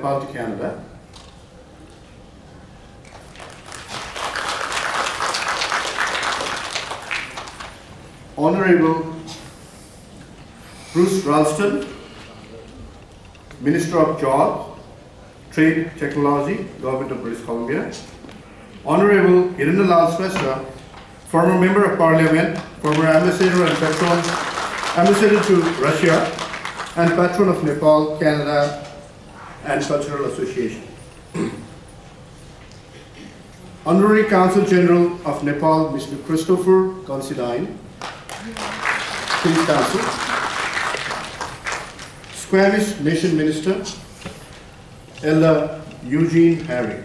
Nepal to Canada. Honorable Bruce Ralston, Minister of Jobs, Trade, Technology, Government of British Columbia. Honorable Hiranandlal Shrestha, former Member of Parliament, former Ambassador and Ambassador to Russia, and Patron of Nepal, Canada, and Cultural Association. Honorary Consul General of Nepal, Mr. Christopher Considine, Please Council. Squamish Nation Minister, Elder Eugene Harry.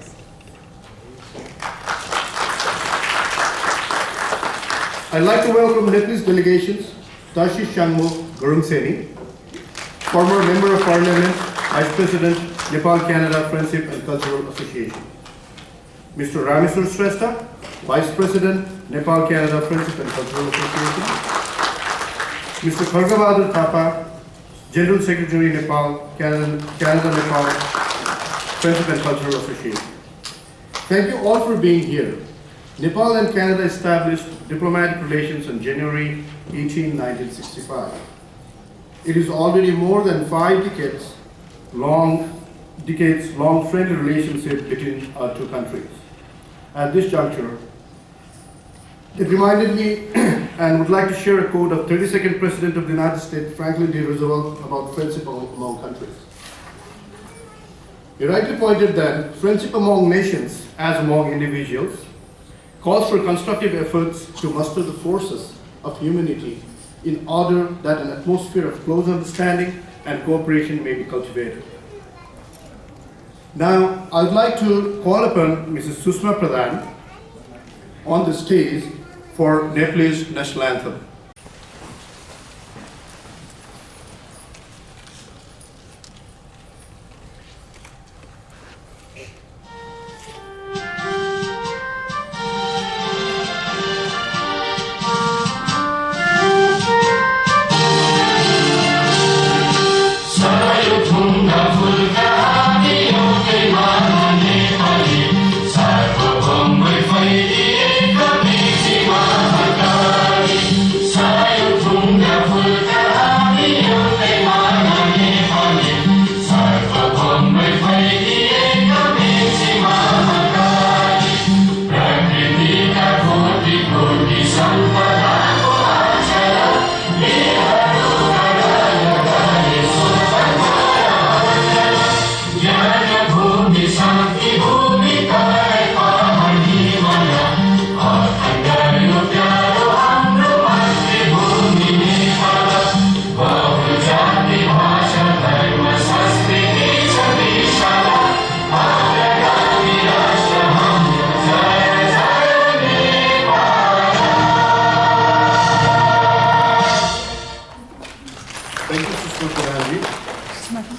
I'd like to welcome Nepalese delegations, Tashi Shangmo Gurungseni, former Member of Parliament, Vice President, Nepal Canada Friendship and Cultural Association. Mr. Rameswar Shrestha, Vice President, Nepal Canada Friendship and Cultural Association. Mr. Khargabahadur Thapa, General Secretary, Nepal, Canada-Nepal Friendship and Cultural Association. Thank you all for being here. Nepal and Canada established diplomatic relations on January 18, 1965. It is already more than 5 decades long friendly relationship between our two countries. At this juncture, it reminded me and would like to share a quote of 32nd President of the United States, Franklin D. Roosevelt, about friendship among countries. He rightly pointed that friendship among nations, as among individuals, calls for constructive efforts to muster the forces of humanity in order that an atmosphere of close understanding and cooperation may be cultivated. Now, I would like to call upon Mrs. Sushma Pradhan on the stage for Nepalese national anthem.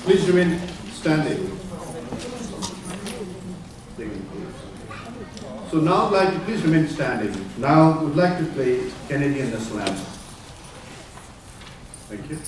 Please remain standing. So now I'd like to please remain standing. Now we'd like to play Canadian national anthem. Thank you.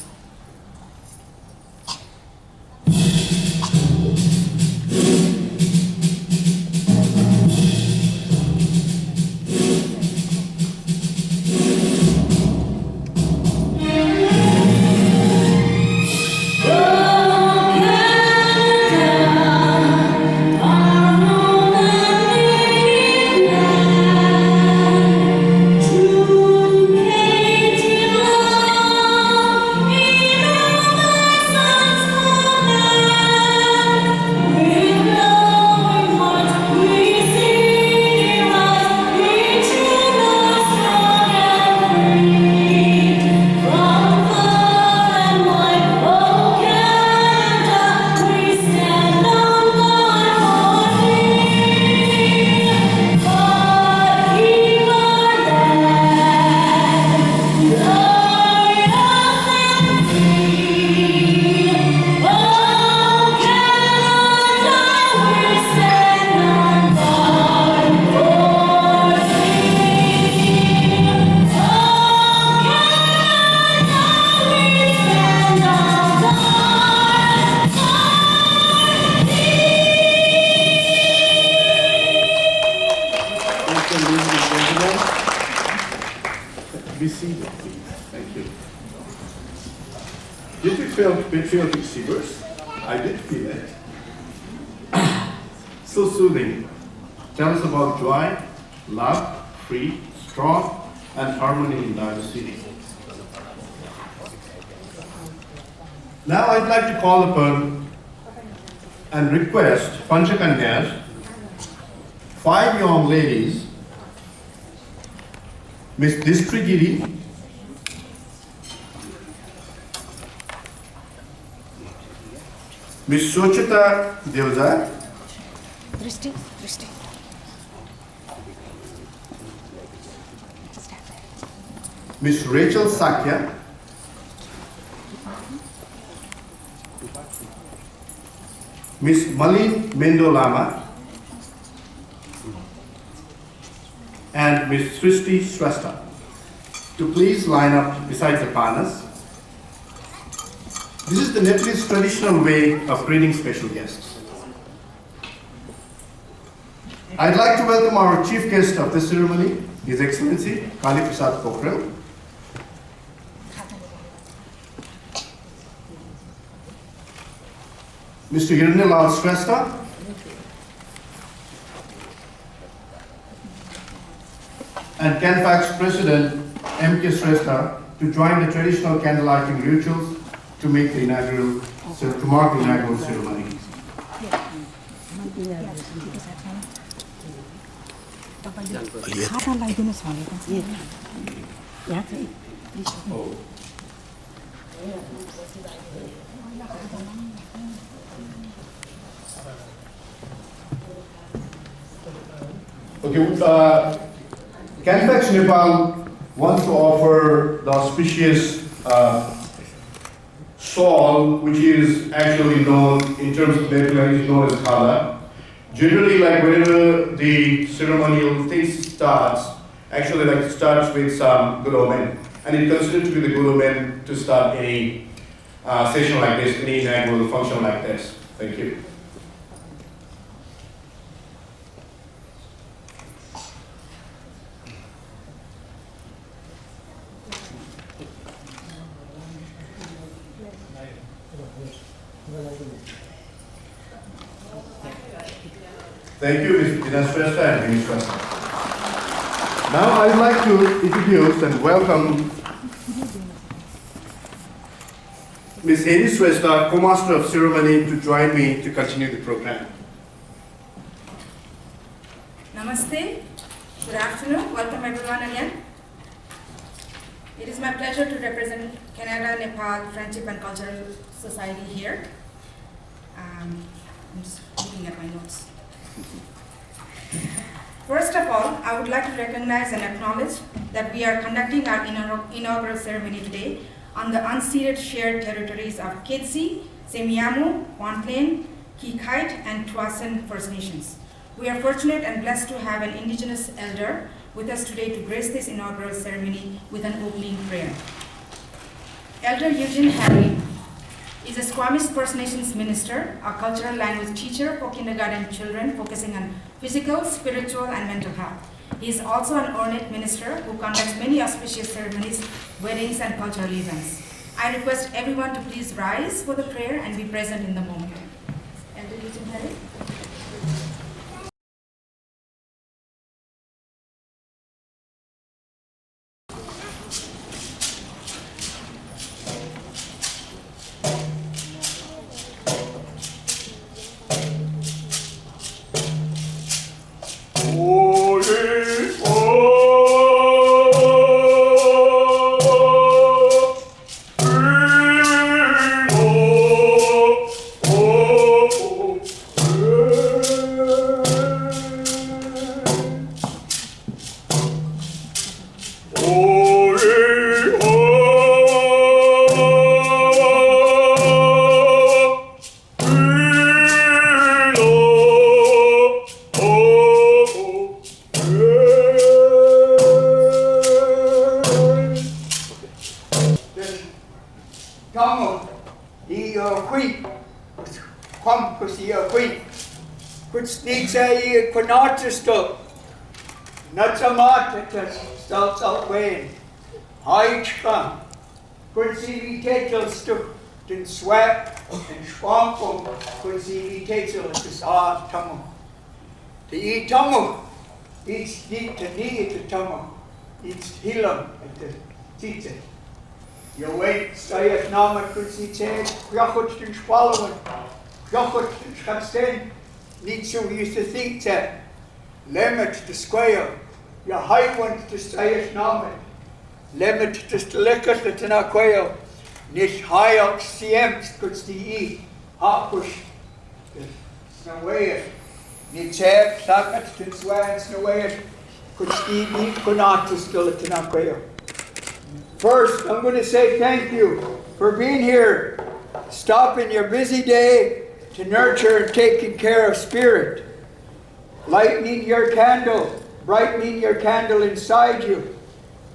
Me Be seated, please. Thank you. Did you feel patriotic shivers? I did feel it. So soothing. Tell us about joy, love, free, strong, and harmony in diversity. Now I'd like to call upon and request Panchakanyas, 5 young ladies, Miss Distrigiri, Miss Sochita Devza, Miss Rachel Sakya, Miss Malin Mendolama, and Miss Srishti Shrestha to please line up beside the panas. This is the Nepalese traditional way of greeting special guests. I'd like to welcome our chief guest of this ceremony, His Excellency Kali Prasad Pokhrel. Mr. Hiranyalal Shrestha, and CANFACS President M.K. Shrestha to join the traditional candlelighting rituals to mark the inaugural ceremony. Okay, CANFACS Nepal wants to offer the auspicious shawl, which is actually known in terms of Nepalese is known as khala. Generally, like whenever the ceremonial thing starts, actually like it starts with some gulomen, and it considered to be the gulomen to start any session like this, any inaugural function like this. Thank you. Thank you, Ms. Dina Shrestha and Ms. Shrestha. Now I'd like to introduce and welcome Ms. Amy Shrestha, co-master of ceremony, to join me to continue the program. Namaste. Good afternoon. Welcome everyone again. It is my pleasure to represent Canada, Nepal Friendship and Cultural Society here. I'm just looking at my notes. First of all, I would like to recognize and acknowledge that we are conducting our inaugural ceremony today on the unceded shared territories of Ketsi, Semiahmoo, Kwantlen, Kikite, and Tuasin First Nations. We are fortunate and blessed to have an Indigenous elder with us today to grace this inaugural ceremony with an opening prayer. Elder Eugene Harry is a Squamish First Nations minister, a cultural language teacher for kindergarten children focusing on physical, spiritual, and mental health. He is also an ornate minister who conducts many auspicious ceremonies, weddings, and cultural events. I request everyone to please rise for the prayer and be present in the moment. Elder Eugene Harry. Haitchka, Kunsi Vitatel Stuk, Den Swap, and Schwampum, Kunsi Vitatel, is Ah Tamu. The E Tamu, it's deep to knee at the Tamu, it's Hilam at the Tite. You wait, stay at Nama Kunsi Ted, Yachut and Schwallowen, Yachut and Schapsten, need so used to think that. Limit the square, your high one to stay at Nama. Limit just to look at the Tanaquail, Nish high up CMs could see Hakush, Snoway, Nitab, Sakat, to Swan, Snoway, could see me, could not to still at Tanaquail. First, I'm going to say thank you for being here, stopping your busy day to nurture and taking care of spirit, lightening your candle, brightening your candle inside you.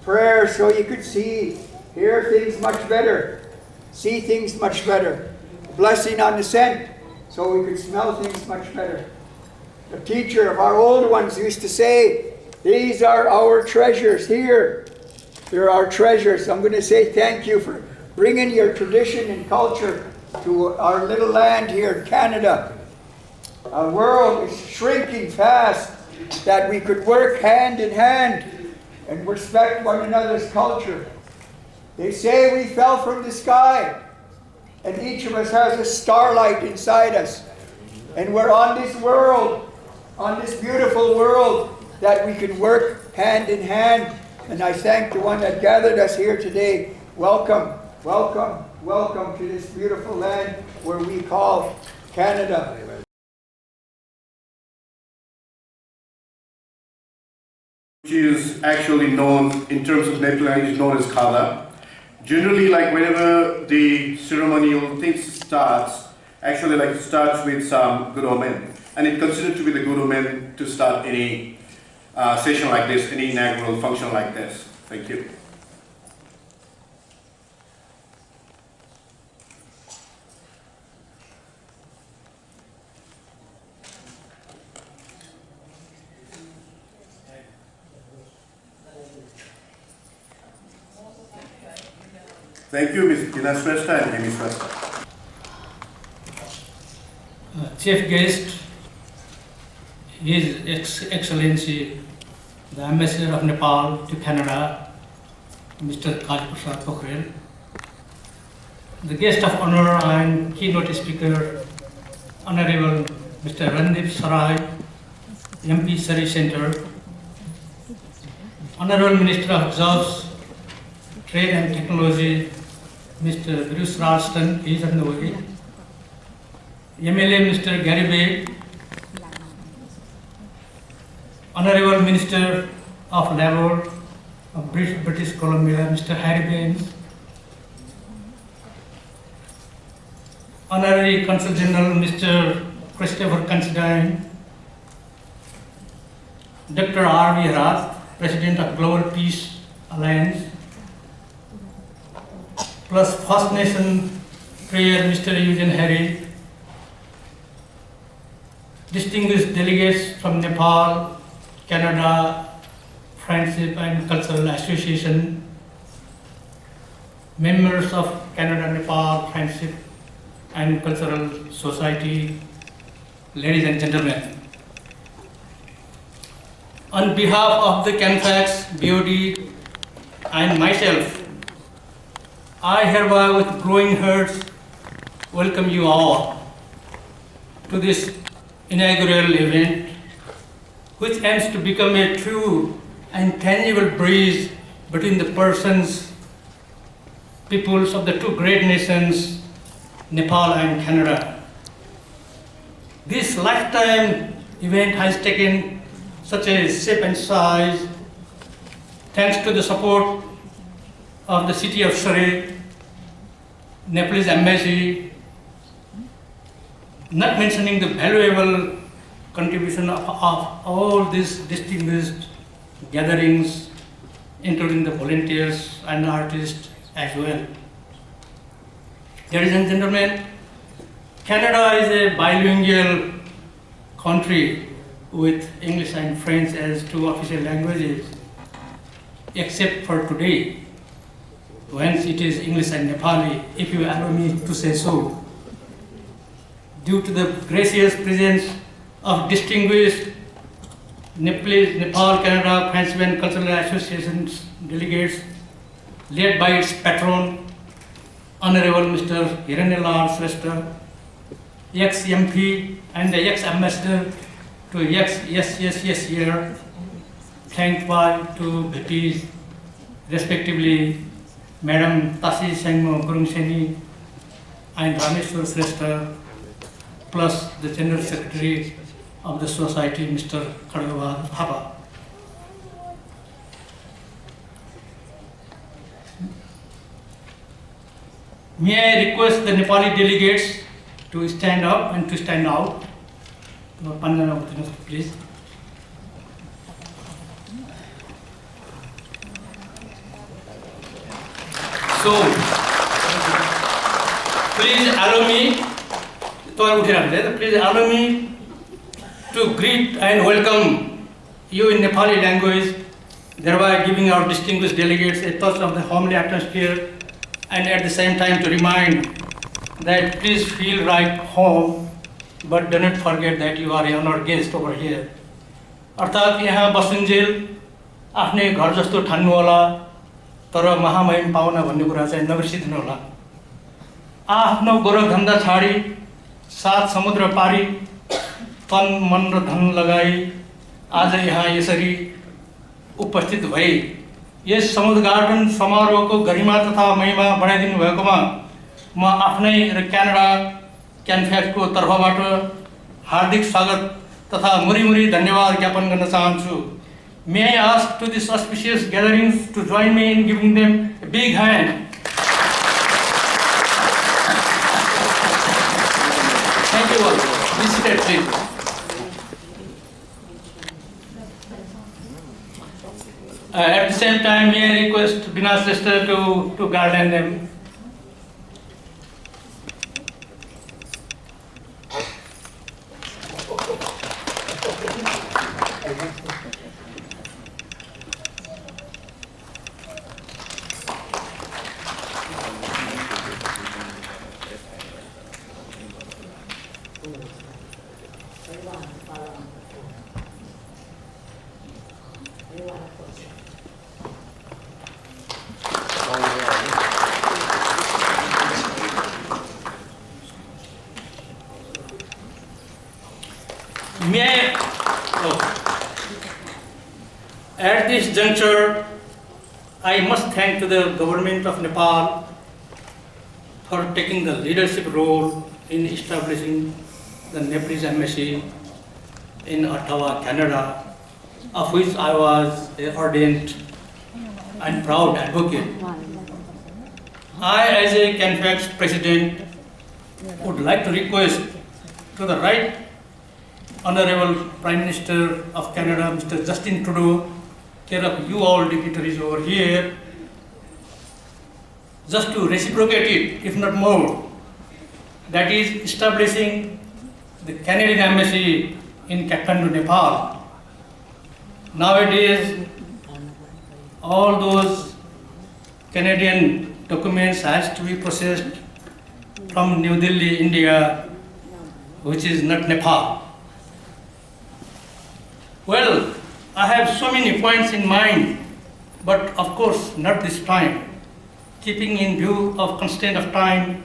Prayer so you could see, hear things much better, see things much better. Blessing on the scent so we could smell things much better. The teacher of our old ones used to say, these are our treasures here. They're our treasures. I'm going to say thank you for bringing your tradition and culture to our little land here in Canada. Our world is shrinking fast, that we could work hand in hand and respect one another's culture. They say we fell from the sky, and each of us has a starlight inside us. And we're on this world, on this beautiful world, that we can work hand in hand. And I thank the one that gathered us here today. Welcome, welcome, welcome to this beautiful land where we call Canada. Which is actually known, in terms of Nepali language, known as Khala. Generally, like whenever the ceremonial thing starts, actually like it starts with some good omen. And it's considered to be the good omen to start any session like this, any inaugural function like this. Thank you. Thank you, Ms. Tina Shrestha and Amy Shrestha. Chief guest, His Excellency, the Ambassador of Nepal to Canada, Mr. Kaj Prasad Pokhrel. The guest of honor and keynote speaker, Honorable Mr. Randeep Sarai, MP Surrey Centre, Honorable Minister of Jobs, Trade and Technology, Mr. Bruce Ralston, he is on the way. MLA Mr. Gary Bay, Honorable Minister of Labour of British Columbia, Mr. Harry Baines, Honorary Consul General Mr. Christopher Considine, Dr. R.V. Herath, President of Global Peace Alliance, plus First Nation Prayer Mr. Eugene Harry, distinguished delegates from Nepal, Canada, Friendship and Cultural Association, members of Canada-Nepal Friendship and Cultural Society, ladies and gentlemen. On behalf of the CANFACS, BOD and myself, I hereby with growing hearts welcome you all to this inaugural event, which aims to become a true and tangible bridge between the peoples of the two great nations, Nepal and Canada. This lifetime event has taken such a shape and size thanks to the support of the city of Surrey, Nepalese embassy, not mentioning the valuable contribution of all these distinguished gatherings, including the volunteers and artists as well. Ladies and gentlemen, Canada is a bilingual country with English and French as two official languages, except for today, whence it is English and Nepali, if you allow me to say so. Due to the gracious presence of distinguished Nepal, Canada, Friendship and Cultural Associations delegates, led by its patron, Honorable Mr. Hiranyalal Shrestha, ex-MP and the ex-ambassador to yes year, thanked by two VPs, respectively, Madam Tashi Sangmo Gurungseni and Rameshwar Shrestha, plus the General Secretary of the Society, Mr. Khadgawal Thapa. May I request the Nepali delegates to stand up and to stand out. Please. So, please allow me to greet and welcome you in Nepali language, thereby giving our distinguished delegates a touch of the homely atmosphere, and at the same time to remind that please feel right home, but do not forget that you are an honored guest over here. अर्थात् यहाँ बसुन्जेल आफ्नै घर जस्तो ठान्नु होला, तर महामहिम पाउना भन्ने कुरा चाहिँ नबिर्सिदिनु होला। आफ्नो गोरखधन्दा छाडी, सात समुद्र पारी, तन मन र धन लगाई आज यहाँ यसरी उपस्थित भई यस समुद्घाटन समारोहको गरिमा तथा महिमा बढाइदिनु भएकोमा म आफ्नै र क्यानाडा CANFACS को तर्फबाट हार्दिक स्वागत तथा मुरी धन्यवाद ज्ञापन गर्न चाहन्छु। May I ask to this auspicious gatherings to join me in giving them a big hand. Thank you all. Please sit, please. At the same time, may I request Bina's sister to garland them. At this juncture, I must thank to the government of Nepal for taking the leadership role in establishing the Nepalese embassy in Ottawa, Canada, of which I was an ardent and proud advocate. I, as a CANFACS president, would like to request to the Right Honorable Prime Minister of Canada, Mr. Justin Trudeau, care of you all dignitaries over here, just to reciprocate it, if not more, that is establishing the Canadian embassy in Kathmandu, Nepal. Nowadays, all those Canadian documents has to be processed from New Delhi, India, which is not Nepal. Well, I have so many points in mind, but of course not this time, keeping in view of constraint of time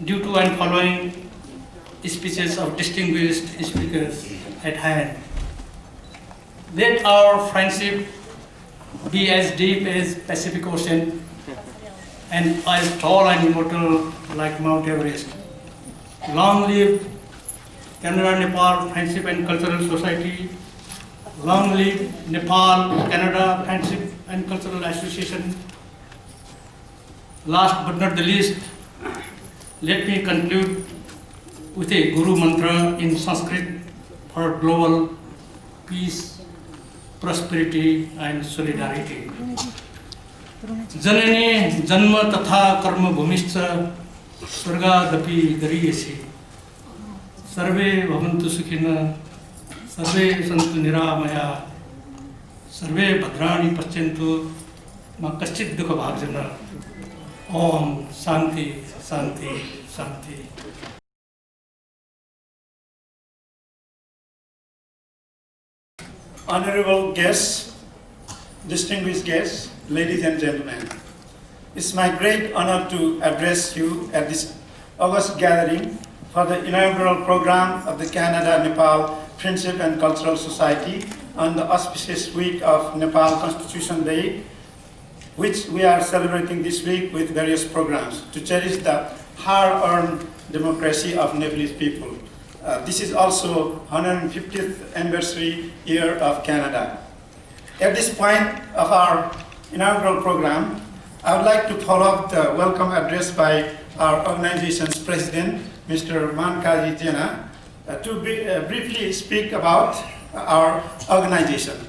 due to and following speeches of distinguished speakers at hand. Let our friendship be as deep as Pacific Ocean and as tall and immortal like Mount Everest. Long live Canada-Nepal Friendship and Cultural Society. Long live Nepal, Canada Friendship and Cultural Association. Last but not the least, let me conclude with a Guru mantra in Sanskrit for global peace, prosperity and solidarity. Janane janma tatha karma bhumischa swargadapi gariyasi. Sarve bhavantu sukhina, sarve santu niramaya, sarve bhadrani paschyantu, कश्चित दुःख भाग्दैन ओम शान्ति शान्ति शान्ति Honorable guests, distinguished guests, ladies and gentlemen, it's my great honor to address you at this August gathering for the inaugural program of the Canada-Nepal Friendship and Cultural Society on the auspicious week of Nepal Constitution Day, which we are celebrating this week with various programs to cherish the hard-earned democracy of Nepalese people. This is also 150th anniversary year of Canada. At this point of our inaugural program, I would like to follow up the welcome address by our organization's president, Mr. Mankaji Jena, to briefly speak about our organization.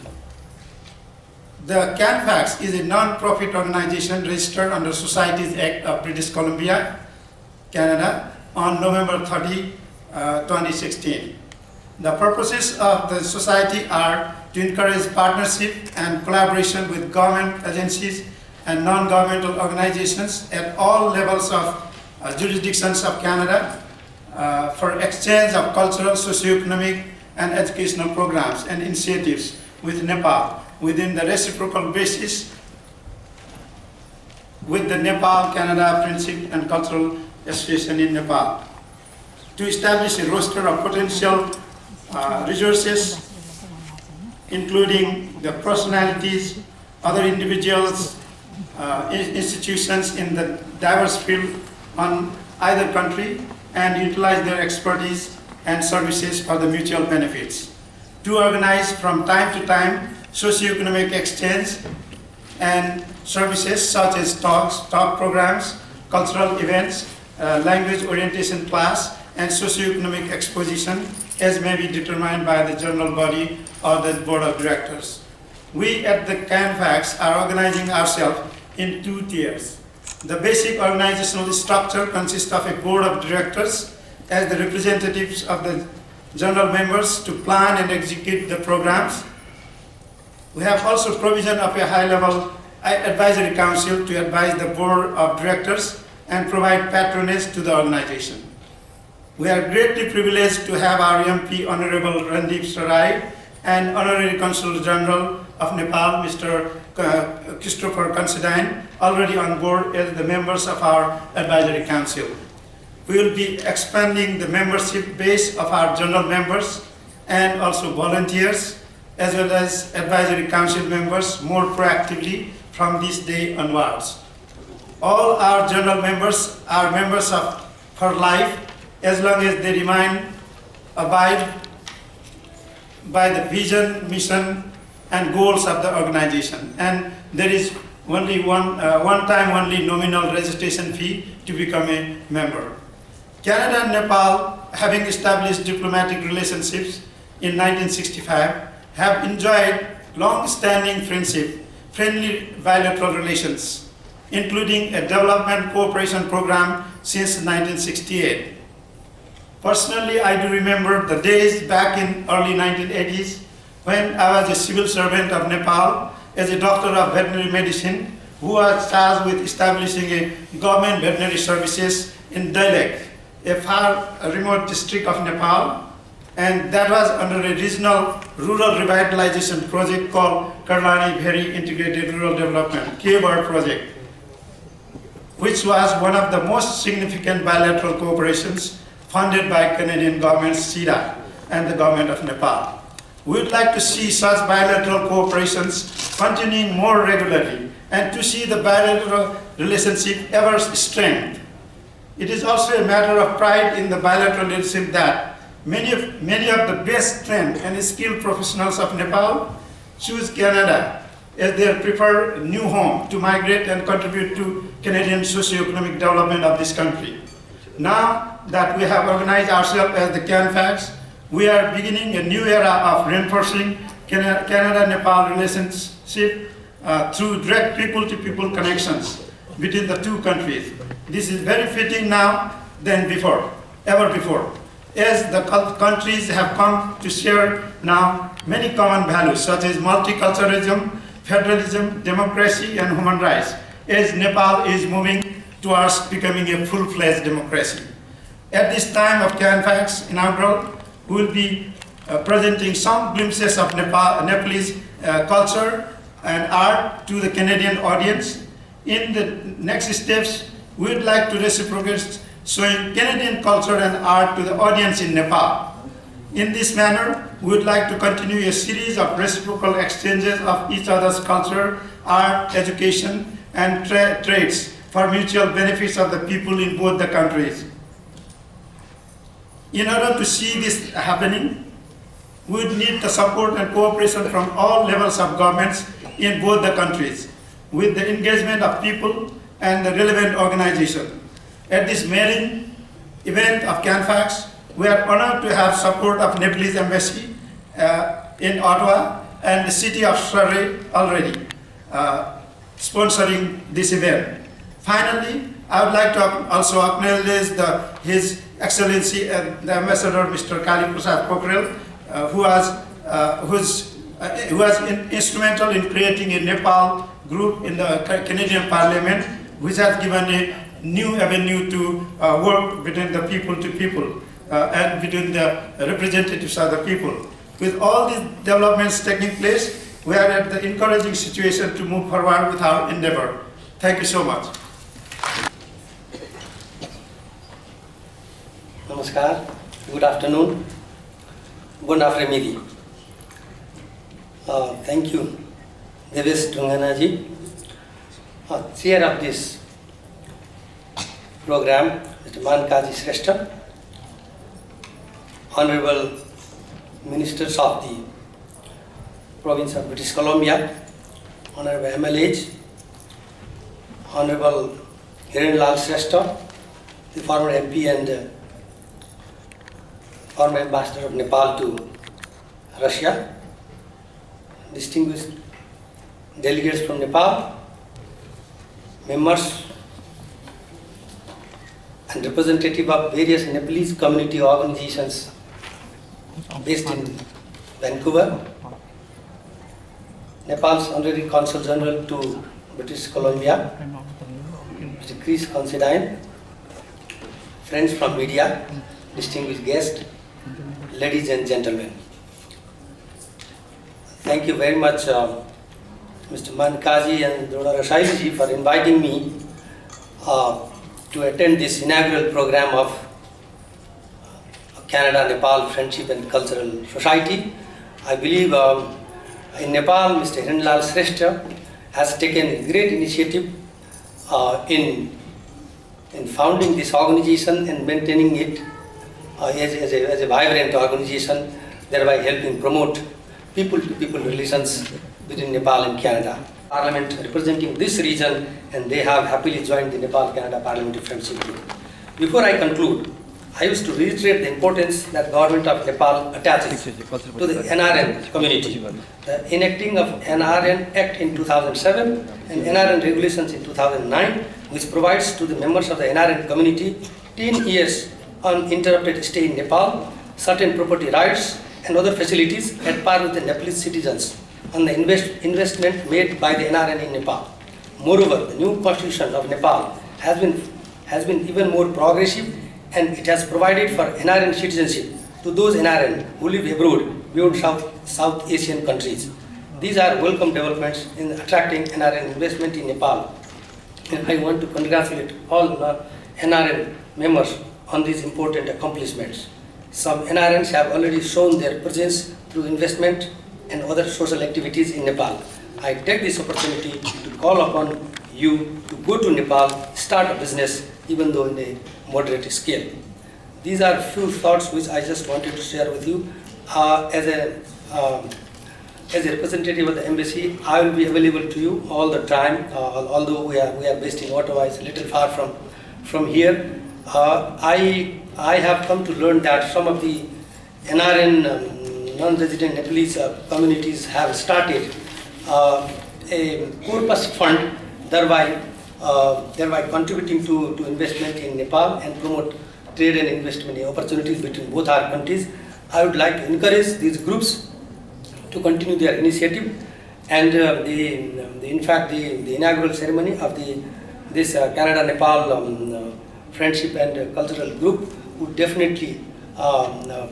The CANFACS is a non-profit organization registered under Societies Act of British Columbia, Canada, on November 30, 2016. The purposes of the society are to encourage partnership and collaboration with government agencies and non-governmental organizations at all levels of jurisdictions of Canada for exchange of cultural, socio-economic, and educational programs and initiatives with Nepal within the reciprocal basis with the Nepal-Canada Friendship and Cultural Association in Nepal, to establish a roster of potential resources, including the personalities, other individuals, institutions in the diverse field on either country, and utilize their expertise and services for the mutual benefits. To organize from time to time socio-economic exchange and services such as talk programs, cultural events, language orientation class, and socio-economic exposition as may be determined by the general body or the board of directors. We at the CANFACS are organizing ourselves in two tiers. The basic organizational structure consists of a board of directors as the representatives of the general members to plan and execute the programs. We have also provision of a high-level advisory council to advise the board of directors and provide patronage to the organization. We are greatly privileged to have our MP Honorable Randeep Sarai and Honorary Consul General of Nepal, Mr. Christopher Considine, already on board as the members of our advisory council. We will be expanding the membership base of our general members and also volunteers, as well as advisory council members more proactively from this day onwards. All our general members are members for life as long as they abide by the vision, mission, and goals of the organization. And there is only one time only nominal registration fee to become a member. Canada and Nepal, having established diplomatic relationships in 1965, have enjoyed long-standing friendship, friendly bilateral relations, including a development cooperation program since 1968. Personally, I do remember the days back in early 1980s when I was a civil servant of Nepal as a doctor of veterinary medicine who was charged with establishing a government veterinary services in Dailek, a far remote district of Nepal, and that was under a regional rural revitalization project called Karlani Bheri Integrated Rural Development, KBR project, which was one of the most significant bilateral cooperations funded by Canadian government, CIDA, and the government of Nepal. We would like to see such bilateral cooperations continuing more regularly and to see the bilateral relationship ever strengthened. It is also a matter of pride in the bilateral relationship that many of the best trained and skilled professionals of Nepal choose Canada as their preferred new home to migrate and contribute to Canadian socio-economic development of this country. Now that we have organized ourselves as the CANFACS, we are beginning a new era of reinforcing Canada-Nepal relationship through direct people-to-people connections between the two countries. This is very fitting now than before, ever before, as the countries have come to share now many common values such as multiculturalism, federalism, democracy, and human rights, as Nepal is moving towards becoming a full-fledged democracy. At this time of CANFACS Inaugural, we will be presenting some glimpses of Nepalese culture and art to the Canadian audience. In the next steps, we would like to reciprocate showing Canadian culture and art to the audience in Nepal. In this manner, we would like to continue a series of reciprocal exchanges of each other's culture, art, education, and trades for mutual benefits of the people in both the countries. In order to see this happening, we would need the support and cooperation from all levels of governments in both the countries, with the engagement of people and the relevant organizations. At this main event of CANFACS, we are honored to have support of Nepalese Embassy in Ottawa and the city of Surrey already sponsoring this event. Finally, I would like to also acknowledge His Excellency the Ambassador Mr. Kali Prasad Pokhrel, who was instrumental in creating a Nepal group in the Canadian Parliament, which has given a new avenue to work between the people to people and between the representatives of the people. With all these developments taking place, we are at the encouraging situation to move forward with our endeavor. Thank you so much. Namaskar, good afternoon, bon après-midi. Thank you, Devesh Dunganaji, chair of this program, Mr. Mankaji Shrestha, Honorable Ministers of the Province of British Columbia, Honorable MLAs, Honorable Hiranlal Shrestha, the former MP and former Ambassador of Nepal to Russia, distinguished delegates from Nepal, members and representative of various Nepalese community organizations based in Vancouver, Nepal's Honorary Consul General to British Columbia, Mr. Chris Considine, friends from media, distinguished guests, ladies and gentlemen. Thank you very much, Mr. Mankaji and Dr. Rashailji, for inviting me to attend this inaugural program of Canada-Nepal Friendship and Cultural Society. I believe in Nepal, Mr. Hiranlal Shrestha has taken great initiative in founding this organization and maintaining it as a vibrant organization, thereby helping promote people-to-people relations between Nepal and Canada. Parliament representing this region, and they have happily joined the Nepal-Canada Parliamentary Friendship Group. Before I conclude, I wish to reiterate the importance that Government of Nepal attaches to the NRN community. The enacting of NRN Act in 2007 and NRN regulations in 2009, which provides to the members of the NRN community 10 years uninterrupted stay in Nepal, certain property rights and other facilities at par with the Nepalese citizens on the investment made by the NRN in Nepal. Moreover, the new constitution of Nepal has been even more progressive, and it has provided for NRN citizenship to those NRN who live abroad beyond South Asian countries. These are welcome developments in attracting NRN investment in Nepal, and I want to congratulate all NRN members on these important accomplishments. Some NRNs have already shown their presence through investment and other social activities in Nepal. I take this opportunity to call upon you to go to Nepal, start a business, even though in a moderate scale. These are few thoughts which I just wanted to share with you. As a representative of the embassy, I will be available to you all the time. Although we are based in Ottawa, it's a little far from here. I have come to learn that some of the NRN non-resident Nepalese communities have started a corpus fund, thereby contributing to investment in Nepal and promote trade and investment opportunities between both our countries. I would like to encourage these groups to continue their initiative And in fact, the inaugural ceremony of this Canada-Nepal Friendship and Cultural Group would definitely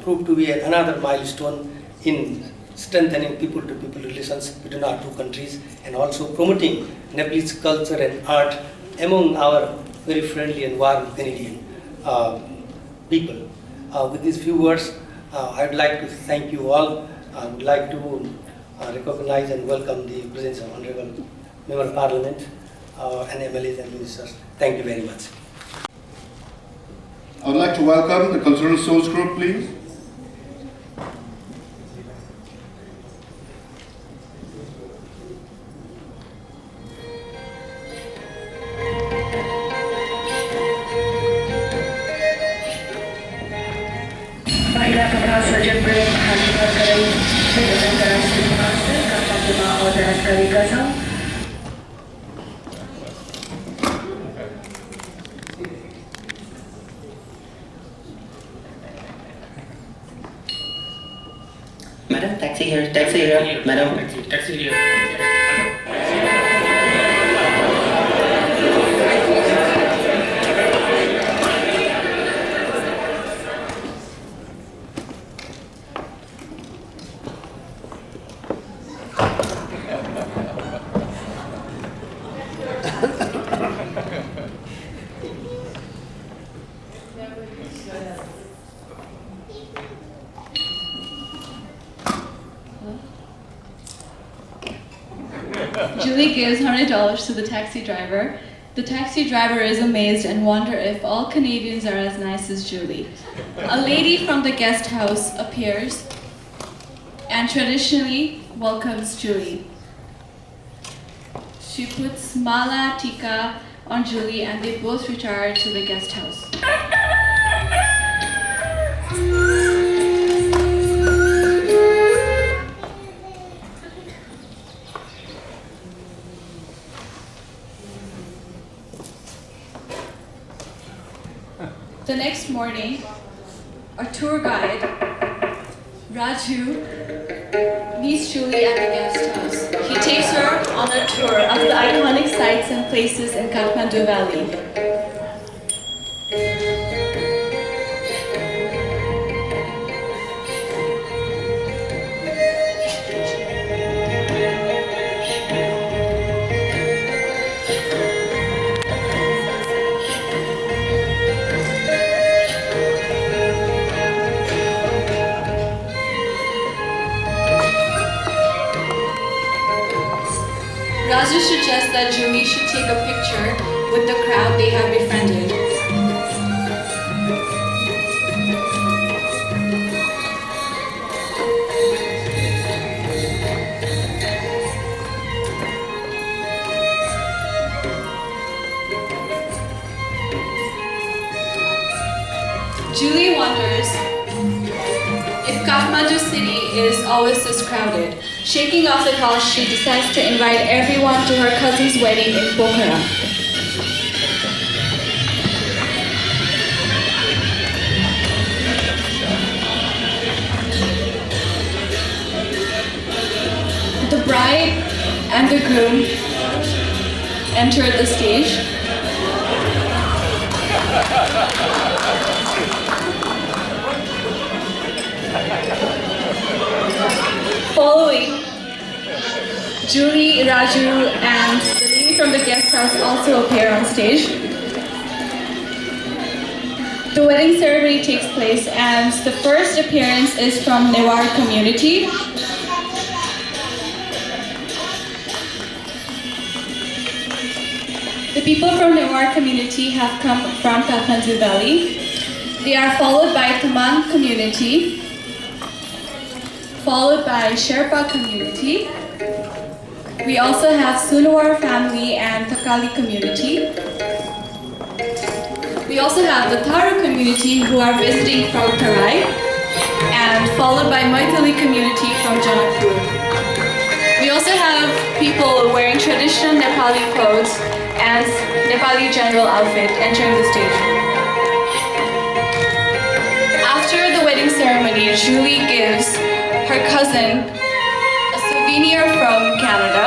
prove to be another milestone in strengthening people-to-people relations between our two countries and also promoting Nepalese culture and art among our very friendly and warm Canadian people. With these few words, I would like to thank you all. I would like to recognize and welcome the presence of Honorable Member of Parliament and MLAs and ministers. Thank you very much. I would like to welcome the Cultural Souls Group, please. महिला तथा सजग प्रेम हानिकर गरी विभिन्न अन्तर्राष्ट्रिय महासर काठमाडौँमा अवतरण गरेका छौँ। Madam, taxi here, madam. Taxi here. Julie gives $100 to the taxi driver. The taxi driver is amazed and wonders if all Canadians are as nice as Julie. A lady from the guest house appears and traditionally welcomes Julie. She puts mala tika on Julie and they both retire to the guest house. The next morning, our tour guide, Raju, meets Julie at the guest house. He takes her on a tour of the iconic sites and places in Kathmandu Valley. Raju suggests that Julie should take a picture with the crowd they have befriended. Julie wonders if Kathmandu city is always this crowded. Shaking off the thought, she decides to invite everyone to her cousin's wedding in Pokhara. The bride and the groom enter the stage. Following, Julie, Raju, and the lady from the guest house also appear on stage. The wedding ceremony takes place and the first appearance is from Newar community. The people from Newar community have come from Kathmandu Valley. They are followed by Tamang community, followed by Sherpa community. We also have Sunawar family and Thakali community. We also have the Tharu community who are visiting from Tarai, and followed by Maithili community from Janakpur. We also have people wearing traditional Nepali clothes and Nepali general outfit entering the stage. After the wedding ceremony, Julie gives her cousin a souvenir souvenir from Canada.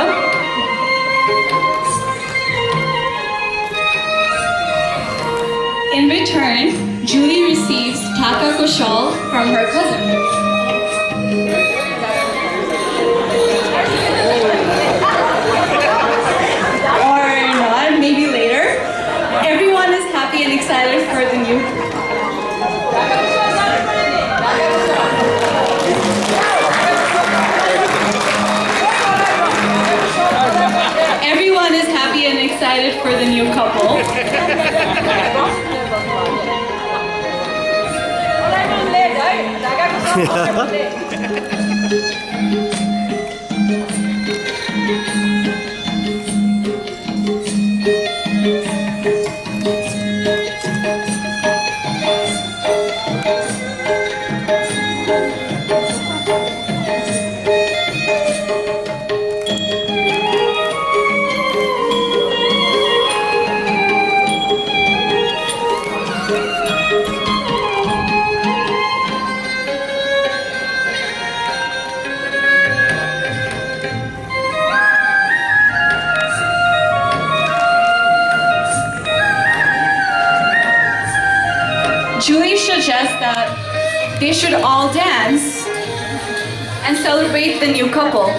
In return, Julie receives Taka Kushal from her cousin. Or not, maybe later. Everyone is happy and excited for the new. Everyone is happy and excited for the new couple. Julie suggests that they should all dance and celebrate the new couple.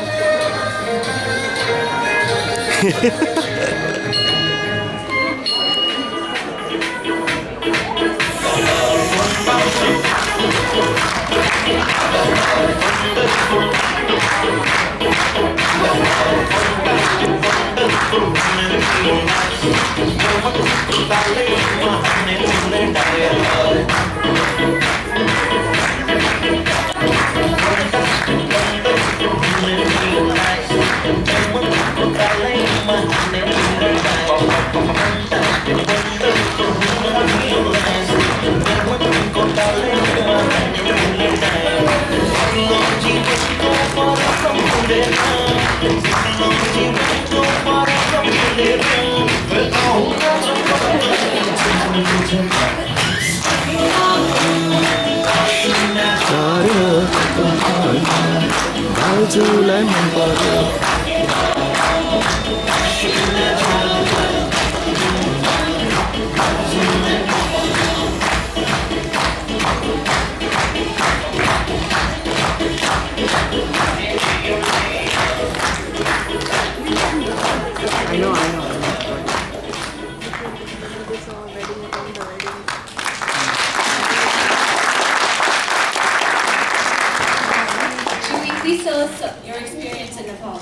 Please tell us your experience in Nepal.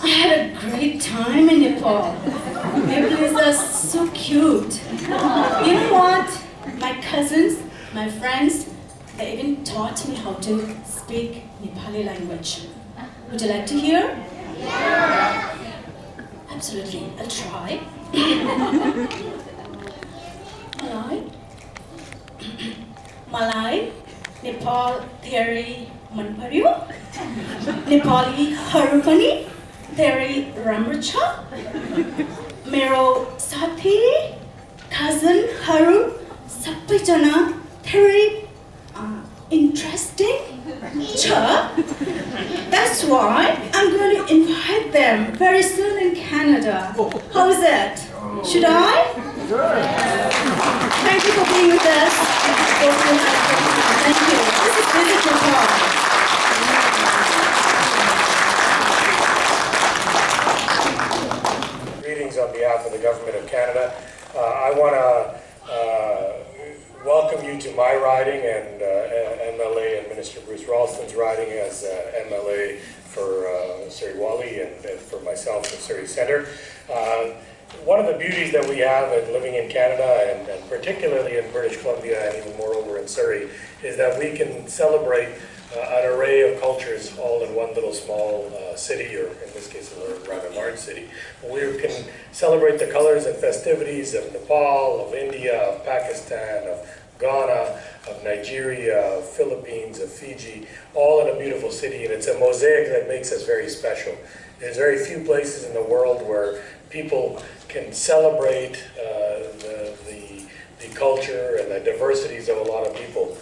I had a great time in Nepal. Everyone is so cute. You know what? My cousins, my friends, they even taught me how to speak Nepali language. Would you like to hear? Yeah. Absolutely, I'll try. Malai, Nepal धेरै मन पर्यो. नेपालीहरु पनि धेरै राम्रो छ. मेरो साथी, cousinहरु सबैजना धेरै interesting छ. That's why I'm going to invite them very soon in Canada. How is it? Should I? Thank you for being with us. Thank you. This is Visit Nepal. Greetings on behalf of the Government of Canada. I want to welcome you to my riding and MLA and Minister Bruce Ralston's riding as MLA for Surrey Wally and for myself in Surrey Centre. One of the beauties that we have in living in Canada and particularly in British Columbia and even moreover in Surrey is that we can celebrate an array of cultures all in one little small city, or in this case a rather large city. We can celebrate the colors and festivities of Nepal, of India, of Pakistan, of Ghana, of Nigeria, of Philippines, of Fiji, all in a beautiful city, and it's a mosaic that makes us very special. There's very few places in the world where people can celebrate the culture and the diversities of a lot of people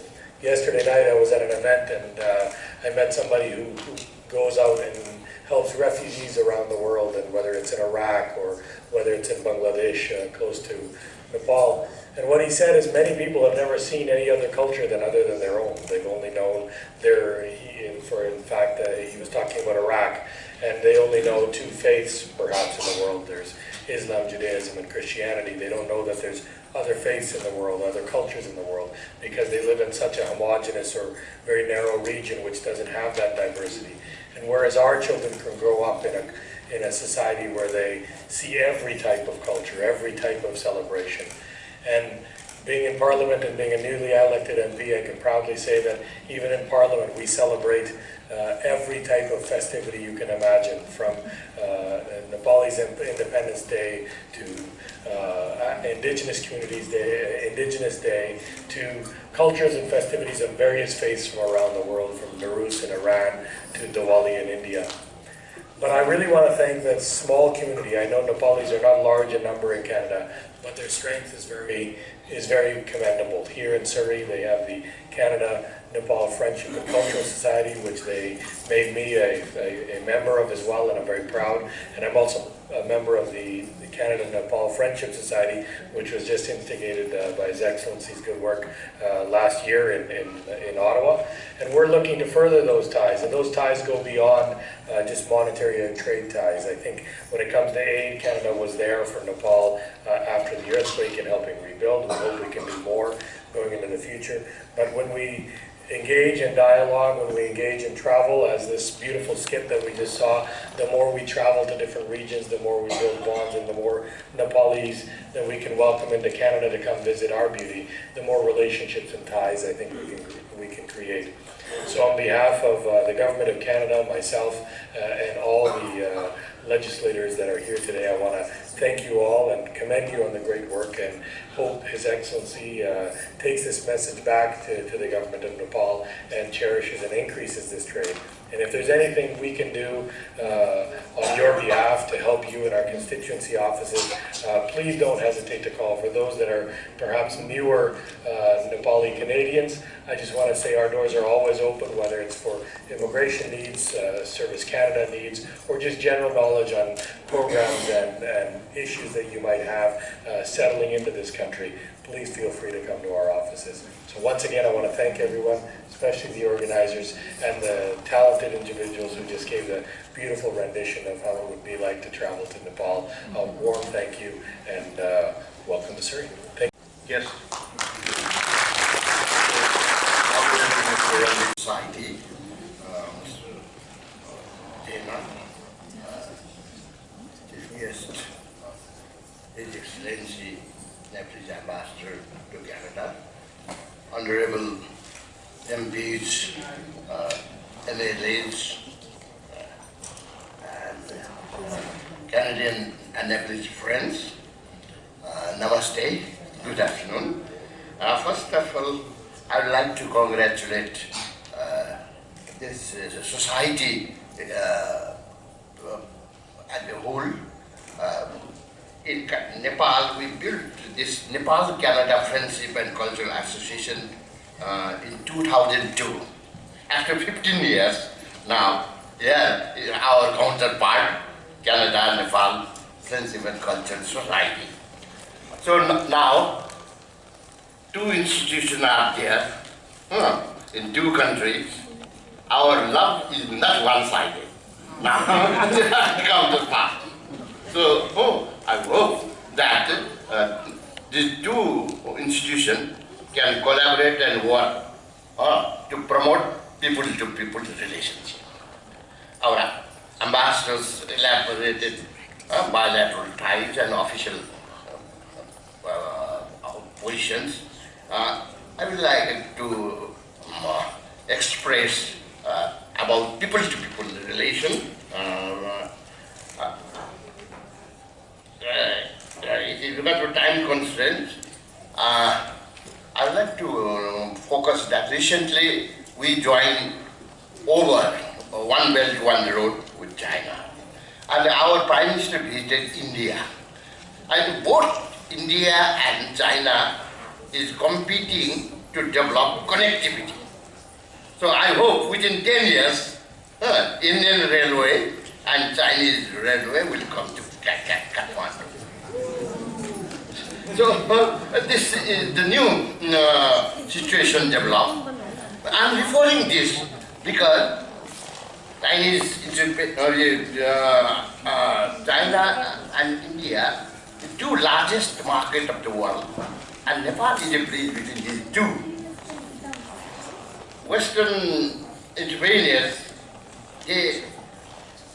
yesterday night I was at an event and I met somebody who goes out and helps refugees around the world, and whether it's in Iraq or whether it's in Bangladesh, close to Nepal. And what he said is many people have never seen any other culture other than their own. They've only known in fact, he was talking about Iraq, and they only know two faiths perhaps in the world. There's Islam, Judaism, and Christianity. They don't know that there's other faiths in the world, other cultures in the world, because they live in such a homogenous or very narrow region which doesn't have that diversity. And whereas our children can grow up in a society where they see every type of culture, every type of celebration. And being in Parliament and being a newly elected MP, I can proudly say that even in Parliament we celebrate every type of festivity you can imagine, from Nepal's Independence Day to Indigenous Communities Day, Indigenous Day, to cultures and festivities of various faiths from around the world, from Nowruz in Iran to Diwali in India. But I really want to thank that small community. I know Nepalis are not large in number in Canada, but their strength is very commendable. Here in Surrey, they have the Canada-Nepal Friendship and Cultural Society, which they made me a member of as well, and I'm very proud. And I'm also a member of the Canada-Nepal Friendship Society, which was just instigated by His Excellency's good work last year in Ottawa. And we're looking to further those ties, and those ties go beyond just monetary and trade ties. I think when it comes to aid, Canada was there for Nepal after the earthquake and helping rebuild. We hope we can do more going into the future. But when we engage in dialogue, when we engage in travel, as this beautiful skit that we just saw, the more we travel to different regions, the more we build bonds, and the more Nepalis that we can welcome into Canada to come visit our beauty, the more relationships and ties I think we can create. So on behalf of the Government of Canada, myself, and all the legislators that are here today, I want to thank you all and commend you on the great work, and hope His Excellency takes this message back to the Government of Nepal and cherishes and increases this trade. And if there's anything we can do on your behalf to help you in our constituency offices, please don't hesitate to call. For those that are perhaps newer Nepali Canadians, I just want to say our doors are always open, whether it's for immigration needs, Service Canada needs, or just general knowledge on programs and issues that you might have settling into this country. Please feel free to come to our offices. So once again, I want to thank everyone, especially the organizers and the talented individuals who just gave a beautiful rendition of how it would be like to travel to Nepal. A warm thank you, and welcome to Surrey. Thank you. Yes. Society, Chief Guest, His Excellency, Nepalese Ambassador to Canada, Honorable MPs, MLAs, and Canadian and Nepalese friends, Namaste, good afternoon. First of all, I would like to congratulate this society as a whole. In Nepal, we built this Nepal-Canada Friendship and Cultural Association in 2002. After 15 years now, our counterpart, Canada-Nepal Friendship and Cultural Society. So now, two institutions are there in two countries. Our love is not one-sided. Now, counterpart. So, I hope that these two institutions can collaborate and work to promote people-to-people relationship. Our ambassadors elaborated bilateral ties and official positions. I would like to express about people-to-people relation. If you got to time constraints, I would like to focus that recently we joined over One Belt, One Road with China. And our Prime Minister visited India. And both India and China is competing to develop connectivity. So I hope within 10 years, Indian Railway and Chinese Railway will come to Kathmandu. So this is the new situation developed. I'm referring this because China and India, the two largest markets of the world, and Nepal is a place between these two. Western entrepreneurs, they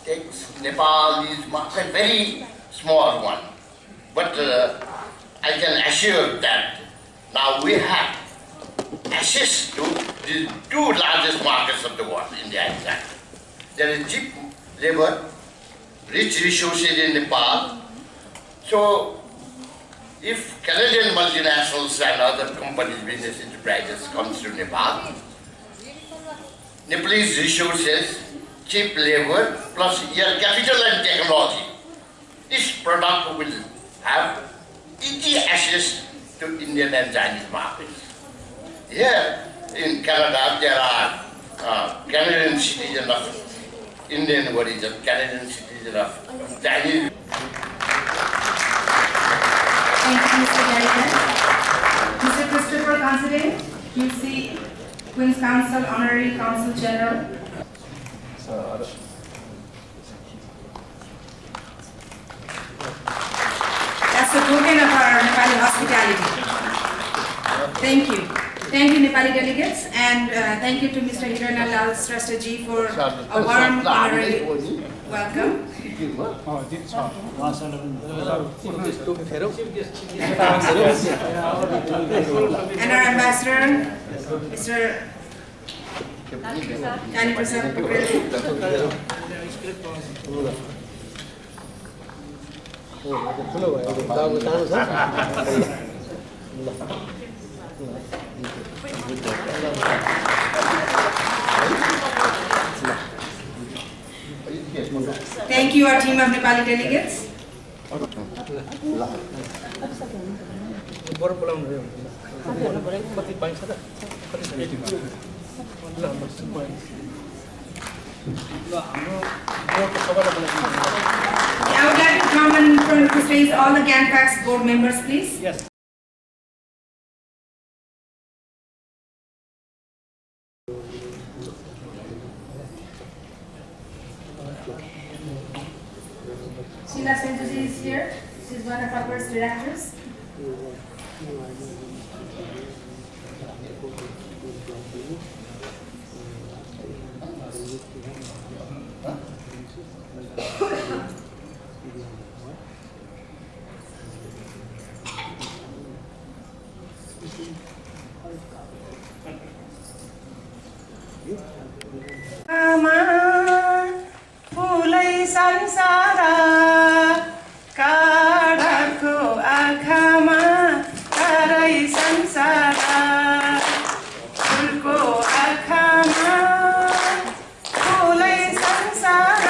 take Nepal's market very small one, but I can assure that now we have access to the two largest markets of the world, India and China. There is cheap labor, rich resources in Nepal. So if Canadian multinationals and other companies, business enterprises comes to Nepal, Nepalese resources, cheap labor, plus your capital and technology, this product will have easy access to Indian and Chinese markets. Here in Canada, there are Canadian citizens of Indian origin, Canadian citizens of Chinese. Thank you, Mr. Garrison. Mr. Christopher Considine, QC, Queen's Counsel, Honorary Consul General. That's a token of our Nepali hospitality. Thank you. Thank you, Nepali delegates, and thank you to Mr. Hiranlal Shrestha ji for a warm honorary welcome. And our ambassador, Mr. Kali Prasad Pukhrel. Thank you, our team of Nepali delegates. I would like to come in front of the stage all the CANFACS board members, please. Yes. Sheila Senjuji is here. She's one of our first directors. फुलै संसार काँडाको आँखामा तारै संसार फुलको आँखामा फुलै संसार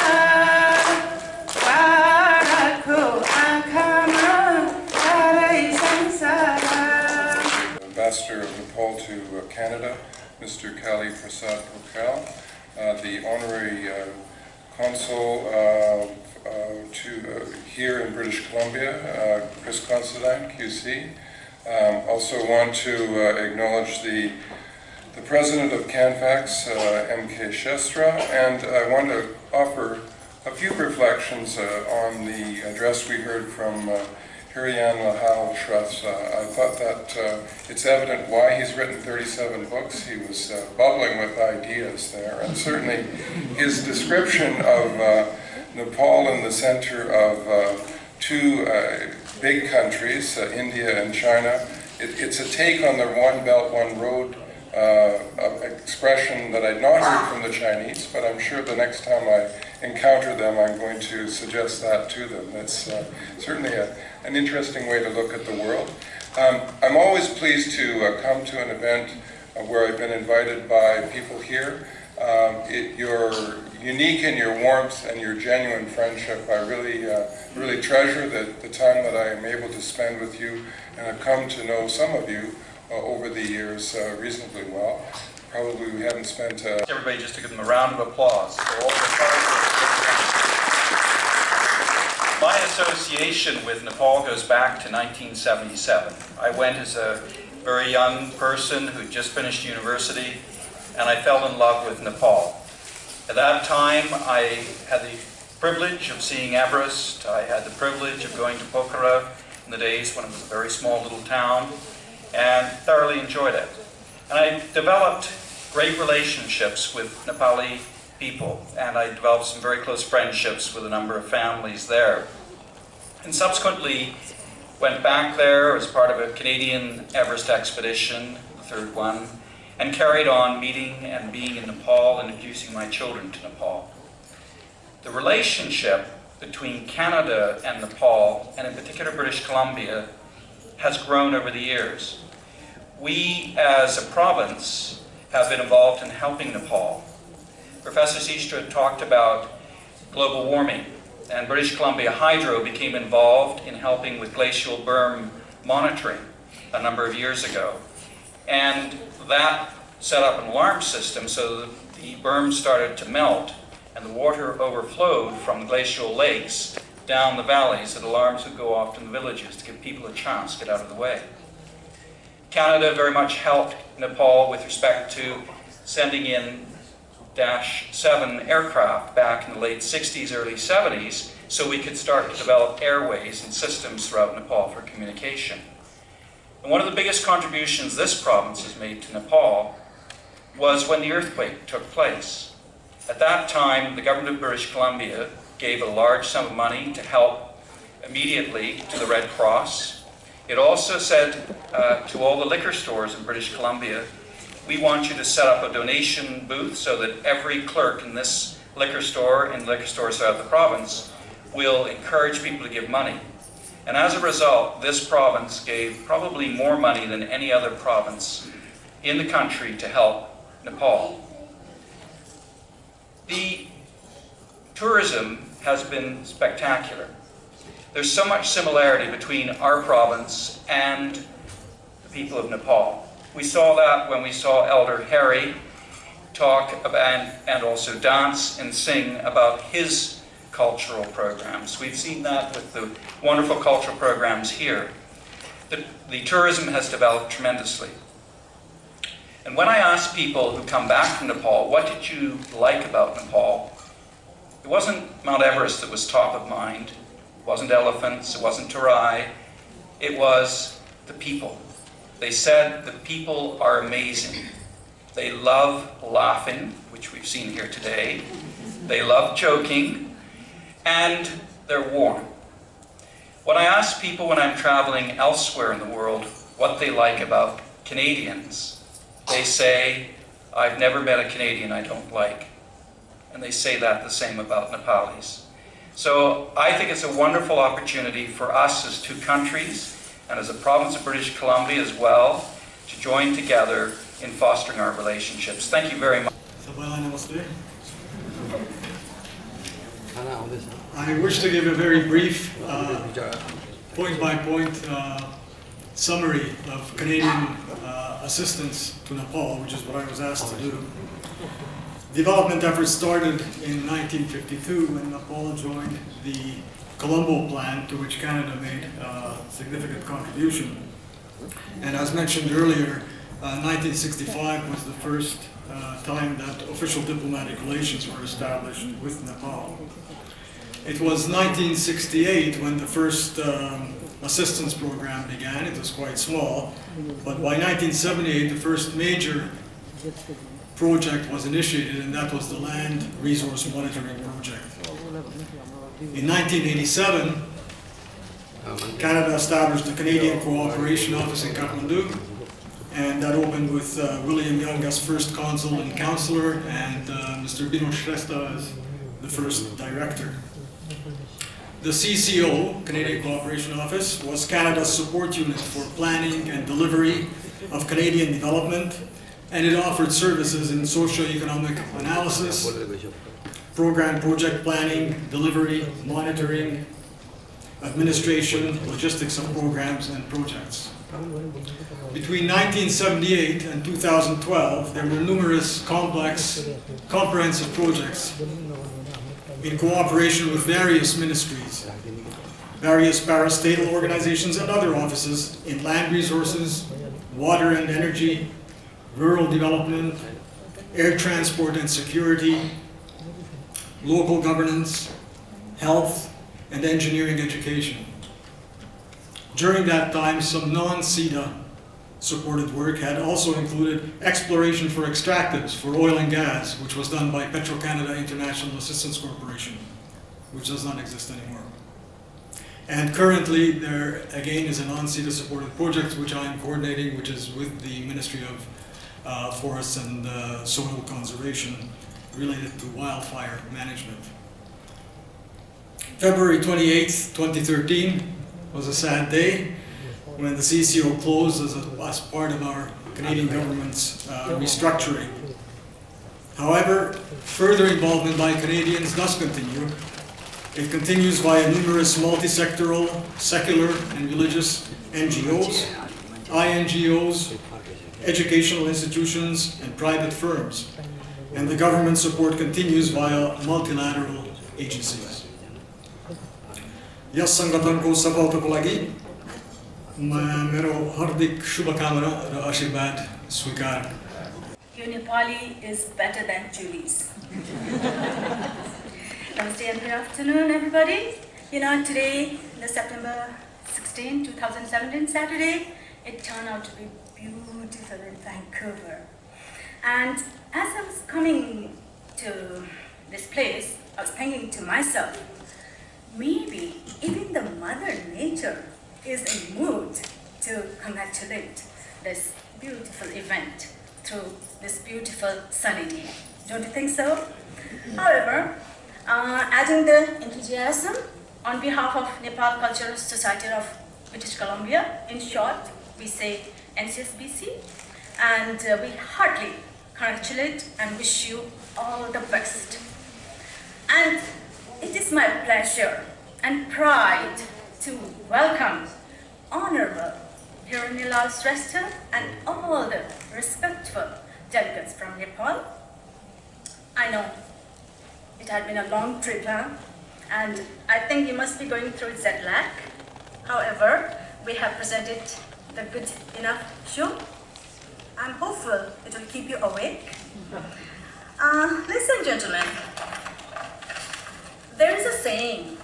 काँडाको आँखामा तारै संसार. Ambassador of Nepal to Canada, Mr. Kali Prasad Pukhrel, the honorary consul here in British Columbia, Chris Considine, QC. Also want to acknowledge the president of CANFACS, MK Shestra, and I want to offer a few reflections on the address we heard from Hiranlal Shrestha. I thought that it's evident why he's written 37 books. He was bubbling with ideas there, and certainly his description of Nepal in the center of two big countries, India and China. It's a take on the One Belt, One Road expression that I'd not heard from the Chinese, but I'm sure the next time I encounter them, I'm going to suggest that to them. It's certainly an interesting way to look at the world. I'm always pleased to come to an event where I've been invited by people here. You're unique in your warmth and your genuine friendship. I really treasure the time that I am able to spend with you, and I've come to know some of you over the years reasonably well. Probably we haven't spent... Everybody just to give them a round of applause for all the hard work. My association with Nepal goes back to 1977. I went as a very young person who just finished university, and I fell in love with Nepal. At that time, I had the privilege of seeing Everest. I had the privilege of going to Pokhara in the days when it was a very small little town, and thoroughly enjoyed it. And I developed great relationships with Nepali people, and I developed some very close friendships with a number of families there. And subsequently went back there as part of a Canadian Everest expedition, the third one, and carried on meeting and being in Nepal and introducing my children to Nepal. The relationship between Canada and Nepal, and in particular British Columbia, has grown over the years. We, as a province, have been involved in helping Nepal. Professor Seastra talked about global warming, and British Columbia Hydro became involved in helping with glacial berm monitoring a number of years ago. And that set up an alarm system so that the berm started to melt and the water overflowed from the glacial lakes down the valleys, that alarms would go off in the villages to give people a chance to get out of the way. Canada very much helped Nepal with respect to sending in Dash 7 aircraft back in the late 60s, early 70s, so we could start to develop airways and systems throughout Nepal for communication. And one of the biggest contributions this province has made to Nepal was when the earthquake took place. At that time, the government of British Columbia gave a large sum of money to help immediately to the Red Cross. It also said to all the liquor stores in British Columbia, we want you to set up a donation booth so that every clerk in this liquor store and liquor stores throughout the province will encourage people to give money. And as a result, this province gave probably more money than any other province in the country to help Nepal. The tourism has been spectacular. There's so much similarity between our province and the people of Nepal. We saw that when we saw Elder Harry talk about, and also dance and sing about his cultural programs. We've seen that with the wonderful cultural programs here. The tourism has developed tremendously. And when I ask people who come back from Nepal, what did you like about Nepal? It wasn't Mount Everest that was top of mind. It wasn't elephants, it wasn't Terai. It was the people. They said the people are amazing. They love laughing, which we've seen here today. They love joking, and they're warm. When I ask people when I'm traveling elsewhere in the world what they like about Canadians, they say, I've never met a Canadian I don't like. And they say that the same about Nepalis. So I think it's a wonderful opportunity for us as two countries and as a province of British Columbia as well to join together in fostering our relationships. Thank you very much. I wish to give a very brief, point-by-point summary of Canadian assistance to Nepal, which is what I was asked to do. Development efforts started in 1952 when Nepal joined the Colombo Plan, to which Canada made a significant contribution. And as mentioned earlier, 1965 was the first time that official diplomatic relations were established with Nepal. It was 1968 when the first assistance program began. It was quite small, but by 1978 the first major project was initiated, and that was the Land Resource Monitoring Project. In 1987, Canada established the Canadian Cooperation Office in Kathmandu, and that opened with William Young as first consul and councillor, and Mr. Bino Shrestha as the first director. The CCO, Canadian Cooperation Office, was Canada's support unit for planning and delivery of Canadian development, and it offered services in socio-economic analysis, project planning, delivery, monitoring, administration, logistics of programs and projects. Between 1978 and 2012, there were numerous complex, comprehensive projects in cooperation with various ministries, various parastatal organizations and other offices in land resources, water and energy, rural development, air transport and security, local governance, health, and engineering education. During that time, some non-CEDA supported work had also included exploration for extractives for oil and gas, which was done by Petro-Canada International Assistance Corporation, which does not exist anymore. And currently, there again is a non-CEDA supported project which I am coordinating, which is with the Ministry of Forests and Soil Conservation related to wildfire management. February 28th, 2013 was a sad day when the CCO closed as part of our Canadian government's restructuring. However, further involvement by Canadians does continue. It continues via numerous multi-sectoral, secular and religious NGOs, INGOs, educational institutions, and private firms. And the government support continues via multilateral agencies. यस सङ्गठनको सफलताको लागि मेरो हार्दिक शुभकामना र आशीर्वाद स्वीकार। Your Nepali is better than Julie's. Namaste and good afternoon, everybody. You know, today, the September 16, 2017, Saturday, it turned out to be beautiful in Vancouver. And as I was coming to this place, I was thinking to myself, maybe even the Mother Nature is in mood to congratulate this beautiful event through this beautiful sunny day. Don't you think so? However, adding the enthusiasm on behalf of Nepal Cultural Society of British Columbia, in short, we say NCSBC, and we heartily congratulate and wish you all the best. And it is my pleasure and pride to welcome Honorable Hiranilal Shrestha and all the respectful delegates from Nepal. I know it had been a long trip, and I think you must be going through jet lag. However, we have presented the good enough show. I'm hopeful it will keep you awake. Ladies and gentlemen, there is a saying,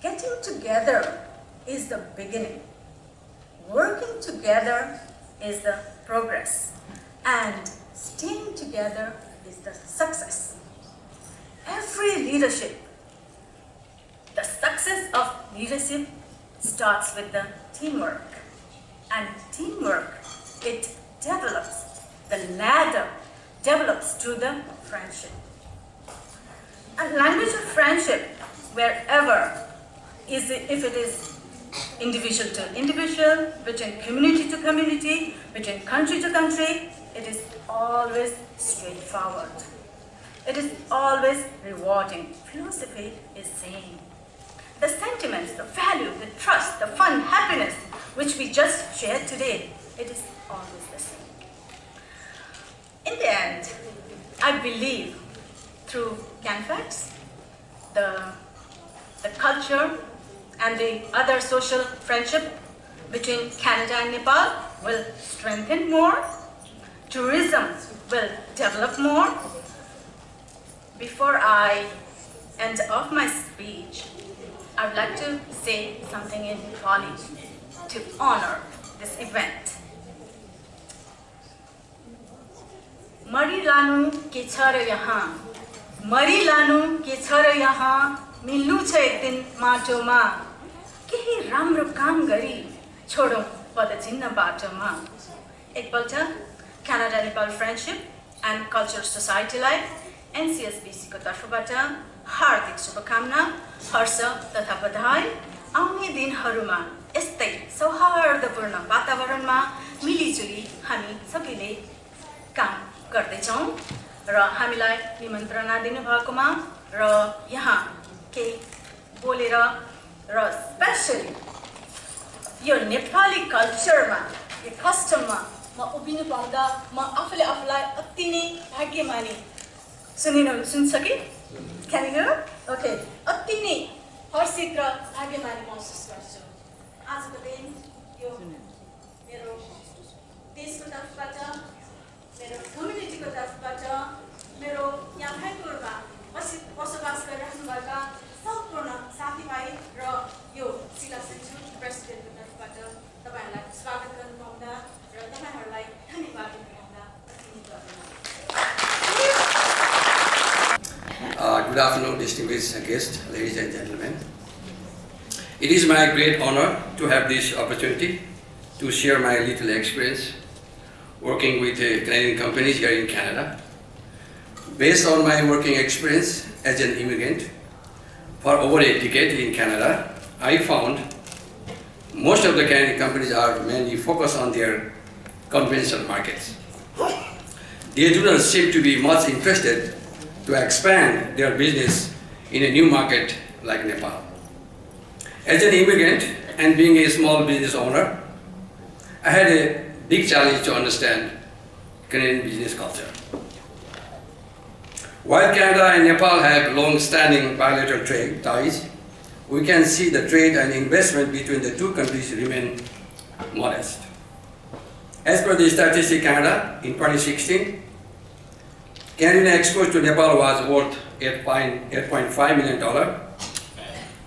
getting together is the beginning. Working together is the progress. And staying together is the success. Every leadership, the success of leadership starts with the teamwork. And teamwork, it develops, the ladder develops through the friendship. A language of friendship, wherever, if it is individual to individual, between community to community, between country to country, it is always straightforward. It is always rewarding. Philosophy is same. The sentiments, the value, the trust, the fun, happiness, which we just shared today, it is always the same. In the end, I believe through CANFACS, the culture and the other social friendship between Canada and Nepal will strengthen more. Tourism will develop more. Before I end off my speech, I would like to say something in Nepali to honor this event. Mari lanu ke cha ra yahan, mari lanu ke cha ra yahan, milnu cha ek din mato ma, kehi राम्रो काम गरी छोडौं पदचिन्ह बाटोमा। एकपल्ट Canada Nepal Friendship and Culture Society lie NCSBC को तर्फबाट हार्दिक शुभकामना, हर्ष तथा बधाई। आउने दिनहरुमा यस्तै सौहार्दपूर्ण वातावरणमा मिलिजुली हामी सबैले काम गर्दै छौं र हामीलाई निमन्त्रणा दिनुभएकोमा र यहाँ केही बोलेर गरेर र स्पेशली यो नेपाली कल्चरमा यो कस्टममा म उभिनु पाउँदा म आफूले आफूलाई अति नै भाग्यमानी सुन्छ कि Can you hear? Okay. अति नै हर्षित र भाग्यमानी महसुस गर्छु आजको दिन यो मेरो देशको तर्फबाट मेरो कम्युनिटीको तर्फबाट मेरो यहाँ भाइपुरमा बसोबास गरिराख्नुभएका सम्पूर्ण साथीभाइ र यो जिल्ला सचिव प्रेसिडेन्टको तर्फबाट तपाईँहरूलाई स्वागत गर्नु पाउँदा र तपाईँहरूलाई धन्यवाद दिनु पाउँदा Good afternoon, distinguished guests, ladies and gentlemen. It is my great honor to have this opportunity to share my little experience working with Canadian companies here in Canada. Based on my working experience as an immigrant for over a decade in Canada, I found most of the Canadian companies are mainly focused on their conventional markets. They do not seem to be much interested to expand their business in a new market like Nepal. As an immigrant and being a small business owner, I had a big challenge to understand Canadian business culture. While Canada and Nepal have long-standing bilateral trade ties, we can see the trade and investment between the two countries remain modest. As per the Statistics Canada, in 2016, Canadian exports to Nepal was worth $8.5 million,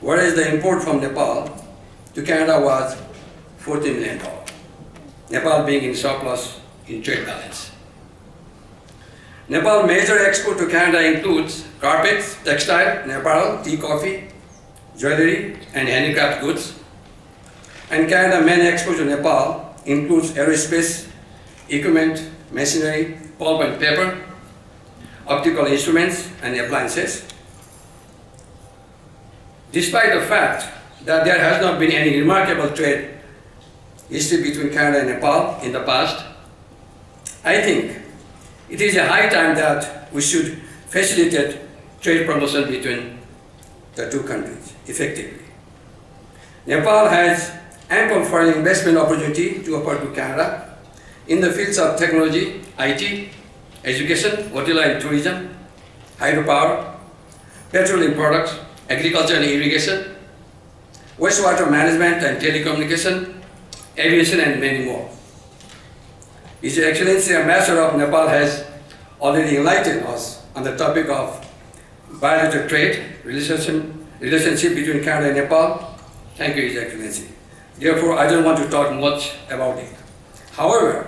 whereas the import from Nepal to Canada was $14 million, Nepal being in surplus in trade balance. Nepal's major export to Canada includes carpets, textile, and apparel, tea, coffee, jewelry, and handicraft goods. And Canada's main export to Nepal includes aerospace, equipment, machinery, pulp and paper, optical instruments, and appliances. Despite the fact that there has not been any remarkable trade history between Canada and Nepal in the past, I think it is a high time that we should facilitate trade promotion between the two countries effectively. Nepal has ample foreign investment opportunity to offer to Canada in the fields of technology, IT, education, hotel and tourism, hydropower, petroleum products, agriculture and irrigation, wastewater management and telecommunication, aviation and many more. His Excellency Ambassador of Nepal has already enlightened us on the topic of bilateral trade relationship between Canada and Nepal. Thank you, His Excellency. Therefore, I don't want to talk much about it. However,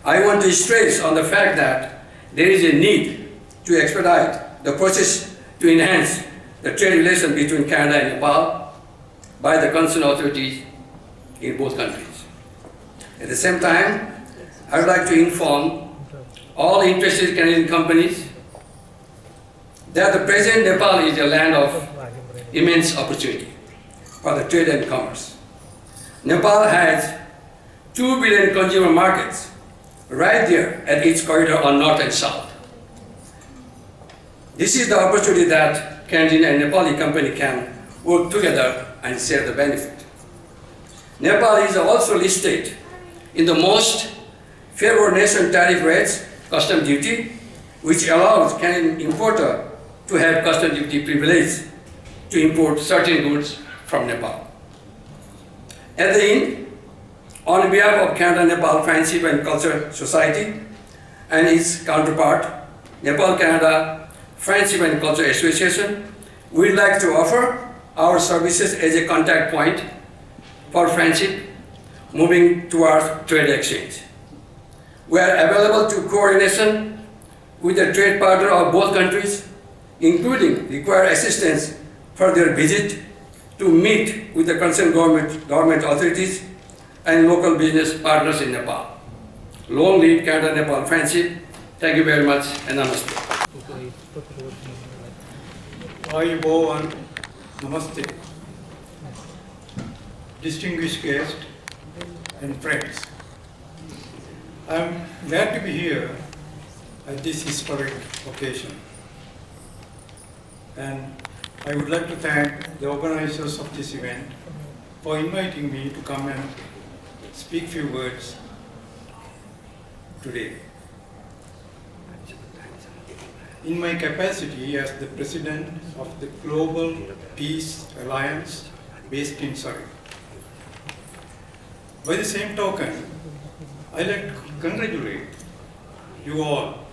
I want to stress on the fact that there is a need to expedite the process to enhance the trade relation between Canada and Nepal by the concerned authorities in both countries. At the same time, I would like to inform all interested Canadian companies that the present Nepal is a land of immense opportunity for the trade and commerce. Nepal has 2 billion consumer markets right there at its corridor on north and south. This is the opportunity that Canadian and Nepali company can work together and share the benefit. Nepal is also listed in the most favored nation tariff rates, custom duty, which allows Canadian importer to have custom duty privilege to import certain goods from Nepal. At the end, on behalf of Canada-Nepal Friendship and Culture Society and its counterpart, Nepal-Canada Friendship and Culture Association, we'd like to offer our services as a contact point for friendship moving towards trade exchange. We are available to coordination with the trade partner of both countries, including require assistance for their visit to meet with the concerned government authorities and local business partners in Nepal. Long live Canada-Nepal Friendship. Thank you very much and namaste. Ayubowan, namaste. Distinguished guests and friends, I am glad to be here at this historic occasion. And I would like to thank the organizers of this event for inviting me to come and speak few words today. In my capacity as the President of the Global Peace Alliance based in Surrey. By the same token, I'd like to congratulate you all,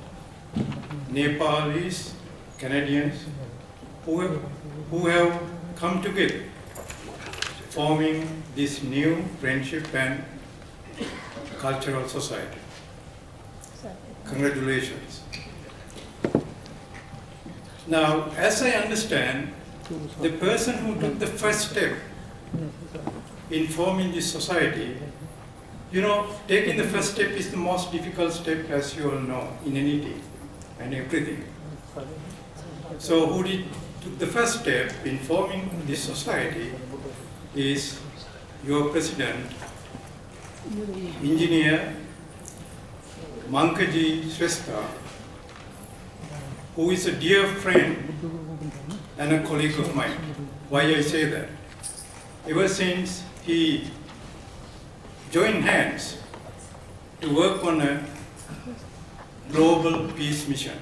Nepalese, Canadians, who have come together, forming this new friendship and cultural society. Congratulations. Now, as I understand, the person who took the first step in forming this society, taking the first step is the most difficult step, as you all know, in anything and everything. So who took the first step in forming this society is your president, Engineer Mankaji Shrestha, who is a dear friend and a colleague of mine. Why I say that? Ever since he joined hands to work on a global peace mission.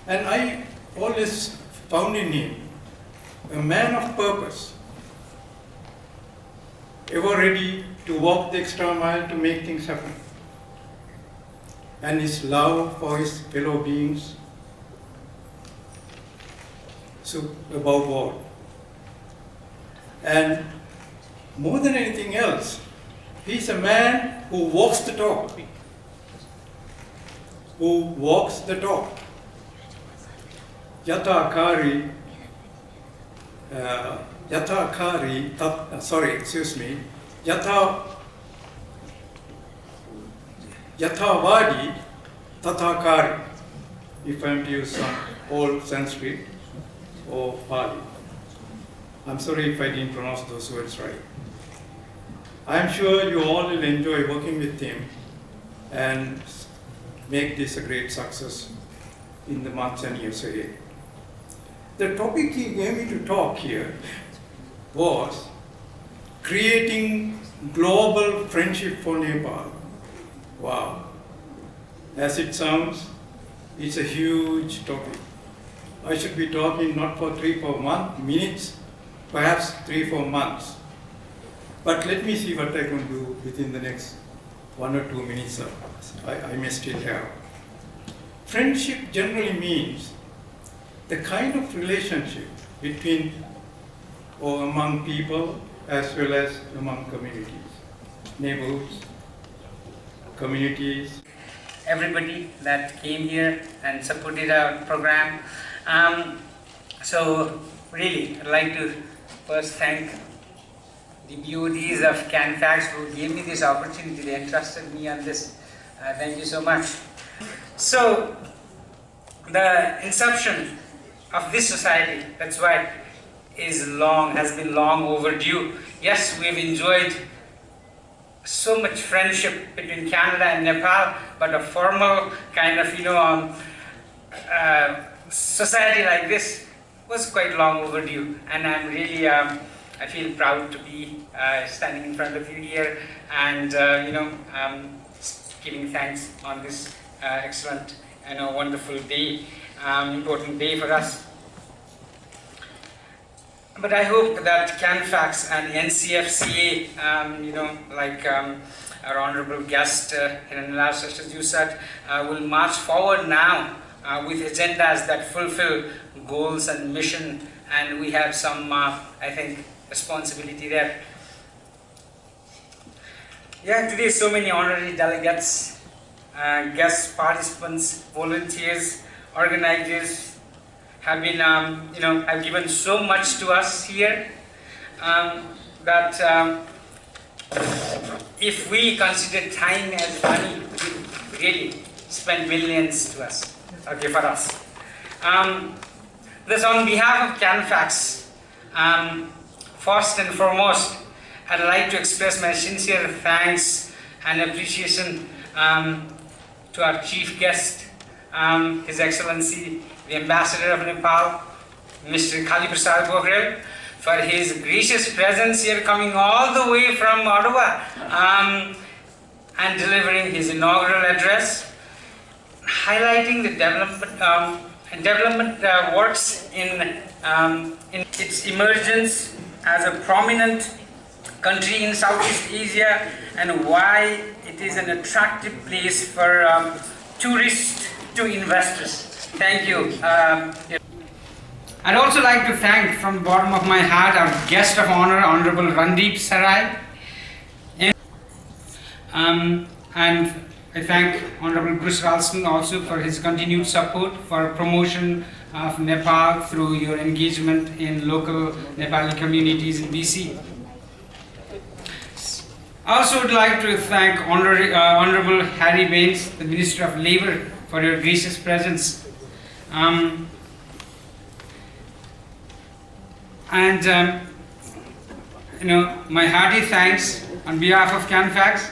And I always found in him a man of purpose, ever ready to walk the extra mile to make things happen. And his love for his fellow beings, so above all. And more than anything else, he's a man who walks the talk. Who walks the talk. Yata Kari, Yathavadi Tathakari, if I'm to use some old Sanskrit or Pali. I'm sorry if I didn't pronounce those words right. I'm sure you all will enjoy working with him and make this a great success in the months and years ahead. The topic he gave me to talk here was creating global friendship for Nepal. Wow. As it sounds, it's a huge topic. I should be talking not for 3-4 minutes, perhaps 3-4 months. But let me see what I can do within the next 1 or 2 minutes I may still have. Friendship generally means the kind of relationship between or among people as well as among communities, neighborhoods, communities. Everybody that came here and supported our program. So really, I'd like to first thank the BODs of CANFACS who gave me this opportunity. They entrusted me on this. Thank you so much. So, the inception of this society, that's why has been long overdue. Yes, we've enjoyed so much friendship between Canada and Nepal, but a formal kind of, society like this was quite long overdue. And I'm really, I feel proud to be standing in front of you here and, giving thanks on this excellent and wonderful day, important day for us. But I hope that CANFACS and NCFCA, our honorable guest, Inaugural, as you said, will march forward now with agendas that fulfill goals and mission, and we have some, I think, responsibility there. Yeah, today so many honorary delegates, guest participants, volunteers, organizers, have been, have given so much to us here that if we consider time as money, we really spend millions to us, okay, for us. Thus, on behalf of CANFACS, first and foremost, I'd like to express my sincere thanks and appreciation to our chief guest, His Excellency, the Ambassador of Nepal, Mr. Kali Prasad Bokhrel, for his gracious presence here, coming all the way from Ottawa and delivering his inaugural address, highlighting the development works in its emergence as a prominent country in Southeast Asia and why it is an attractive place for tourists to investors. Thank you. I'd also like to thank from the bottom of my heart our guest of honor, Honorable Randeep Sarai. And I thank Honorable Bruce Ralston also for his continued support for promotion of Nepal through your engagement in local Nepali communities in BC. I also would like to thank Honorable Harry Baines, the Minister of Labour, for your gracious presence. My hearty thanks on behalf of CANFACS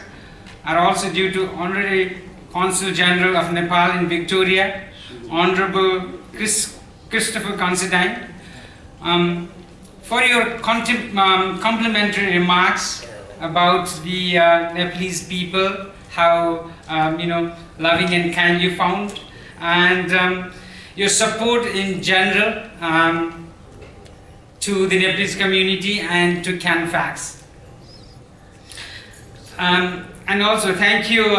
are also due to Honorary Consul General of Nepal in Victoria, Honorable Christopher Considine, for your complimentary remarks about the Nepalese people, how loving and kind you found, and your support in general to the Nepalese community and to CANFACS. And also thank you,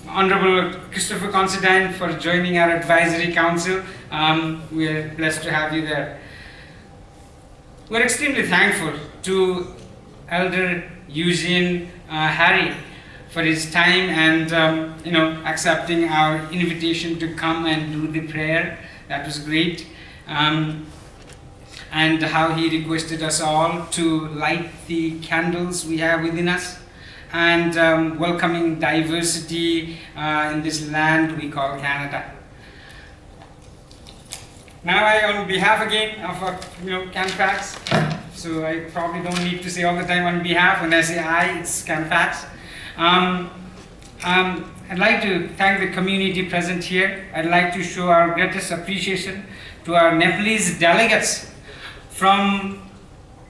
Honorable Christopher Considine, for joining our advisory council. We are blessed to have you there. We're extremely thankful to Elder Eugene Harry for his time and accepting our invitation to come and do the prayer. That was great. And how he requested us all to light the candles we have within us and welcoming diversity in this land we call Canada. Now on behalf again of CANFACS, so I probably don't need to say all the time on behalf. When I say I, it's CANFACS. I'd like to thank the community present here. I'd like to show our greatest appreciation to our Nepalese delegates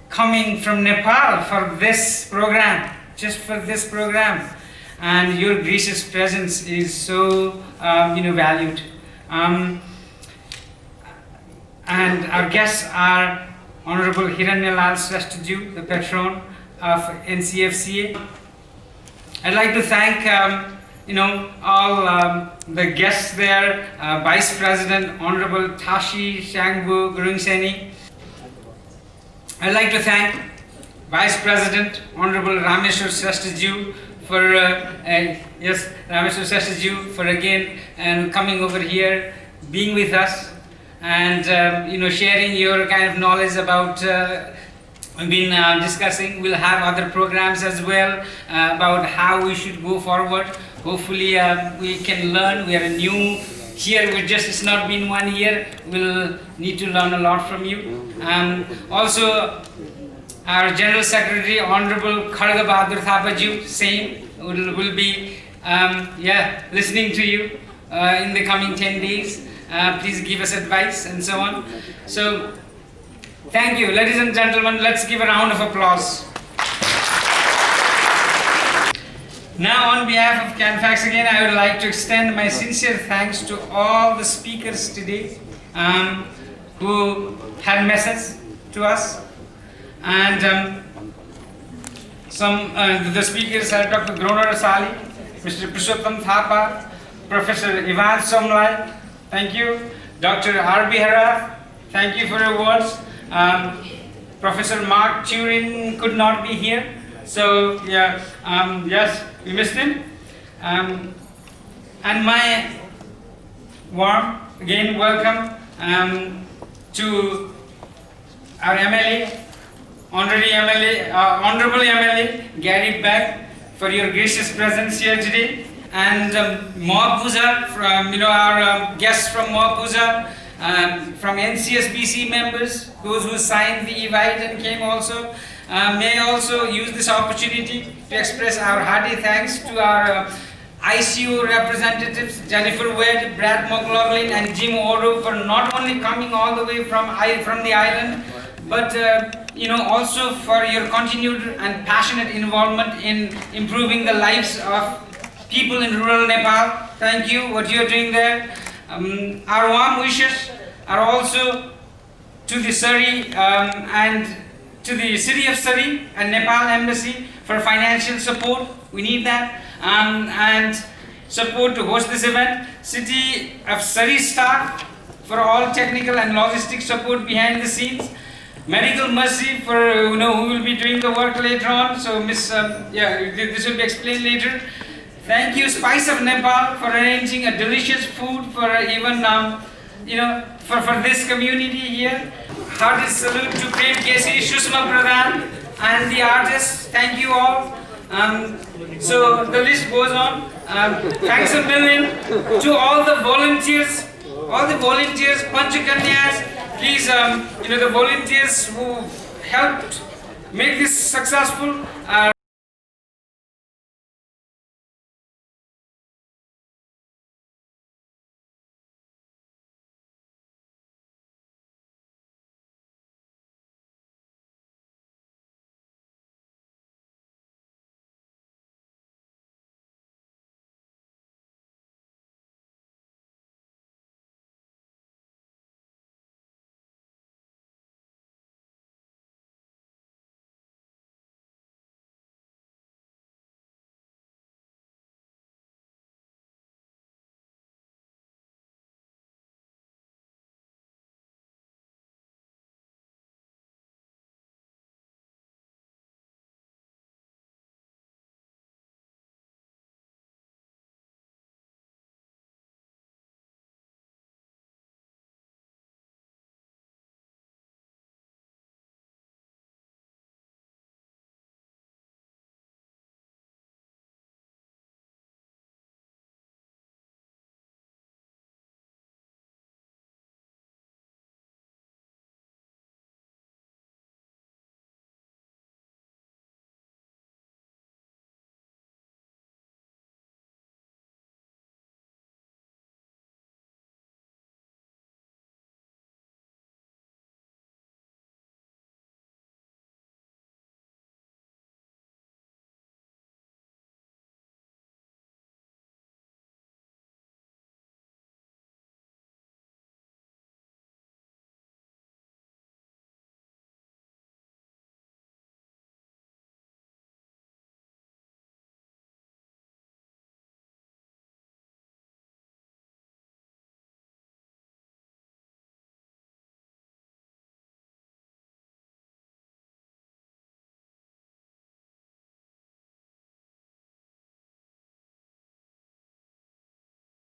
coming from Nepal for this program, just for this program. And your gracious presence is so valued. And our guests are Honorable Hiranyalal Sresthaji, the patron of NCFCA. I'd like to thank all the guests there, Vice President Honorable Tashi Shangbu Gurungseni. I'd like to thank Vice President Honorable Rameshwar Sresthaji for again coming over here, being with us, and sharing your kind of knowledge about we've been discussing. We'll have other programs as well about how we should go forward. Hopefully we can learn. We are new here, it's not been 1 year. We'll need to learn a lot from you. Also our General Secretary Honorable Kharga Bahadur Thapaji, same, will be listening to you in the coming 10 days. Please give us advice and so on. So thank you, ladies and gentlemen. Let's give a round of applause. Now, on behalf of CANFACS again, I would like to extend my sincere thanks to all the speakers today who had messages to us. And the speakers are Dr. Groner Asali, Mr. Purushottam Thapa, Professor Ivan Somlai, thank you. Dr. R.B. Hara, thank you for your words. Professor Mark Turing could not be here, so yes, we missed him. And my warm, again, welcome to our MLA, Honorable MLA Gary Beck, for your gracious presence here today. And Moapuza, from our guests from Moapuza, from NCSBC members, those who signed the invite and came also. May I also use this opportunity to express our hearty thanks to our ICU representatives Jennifer Wade, Brad McLaughlin, and Jim Oro for not only coming all the way from the island, but also for your continued and passionate involvement in improving the lives of people in rural Nepal. Thank you, what you are doing there. Our warm wishes are also to the Surrey and to the city of Surrey and Nepal Embassy for financial support. We need that. And support to host this event. City of Surrey staff for all technical and logistic support behind the scenes. Medical Mercy for who will be doing the work later on. So this will be explained later. Thank you Spice of Nepal for arranging a delicious food for even for this community here. Hearty salute to Prem Kesi, Shushma Pradhan and the artists. Thank you all. So the list goes on. Thanks a million to all the volunteers, Panchakanyas. Please, the volunteers who helped make this successful.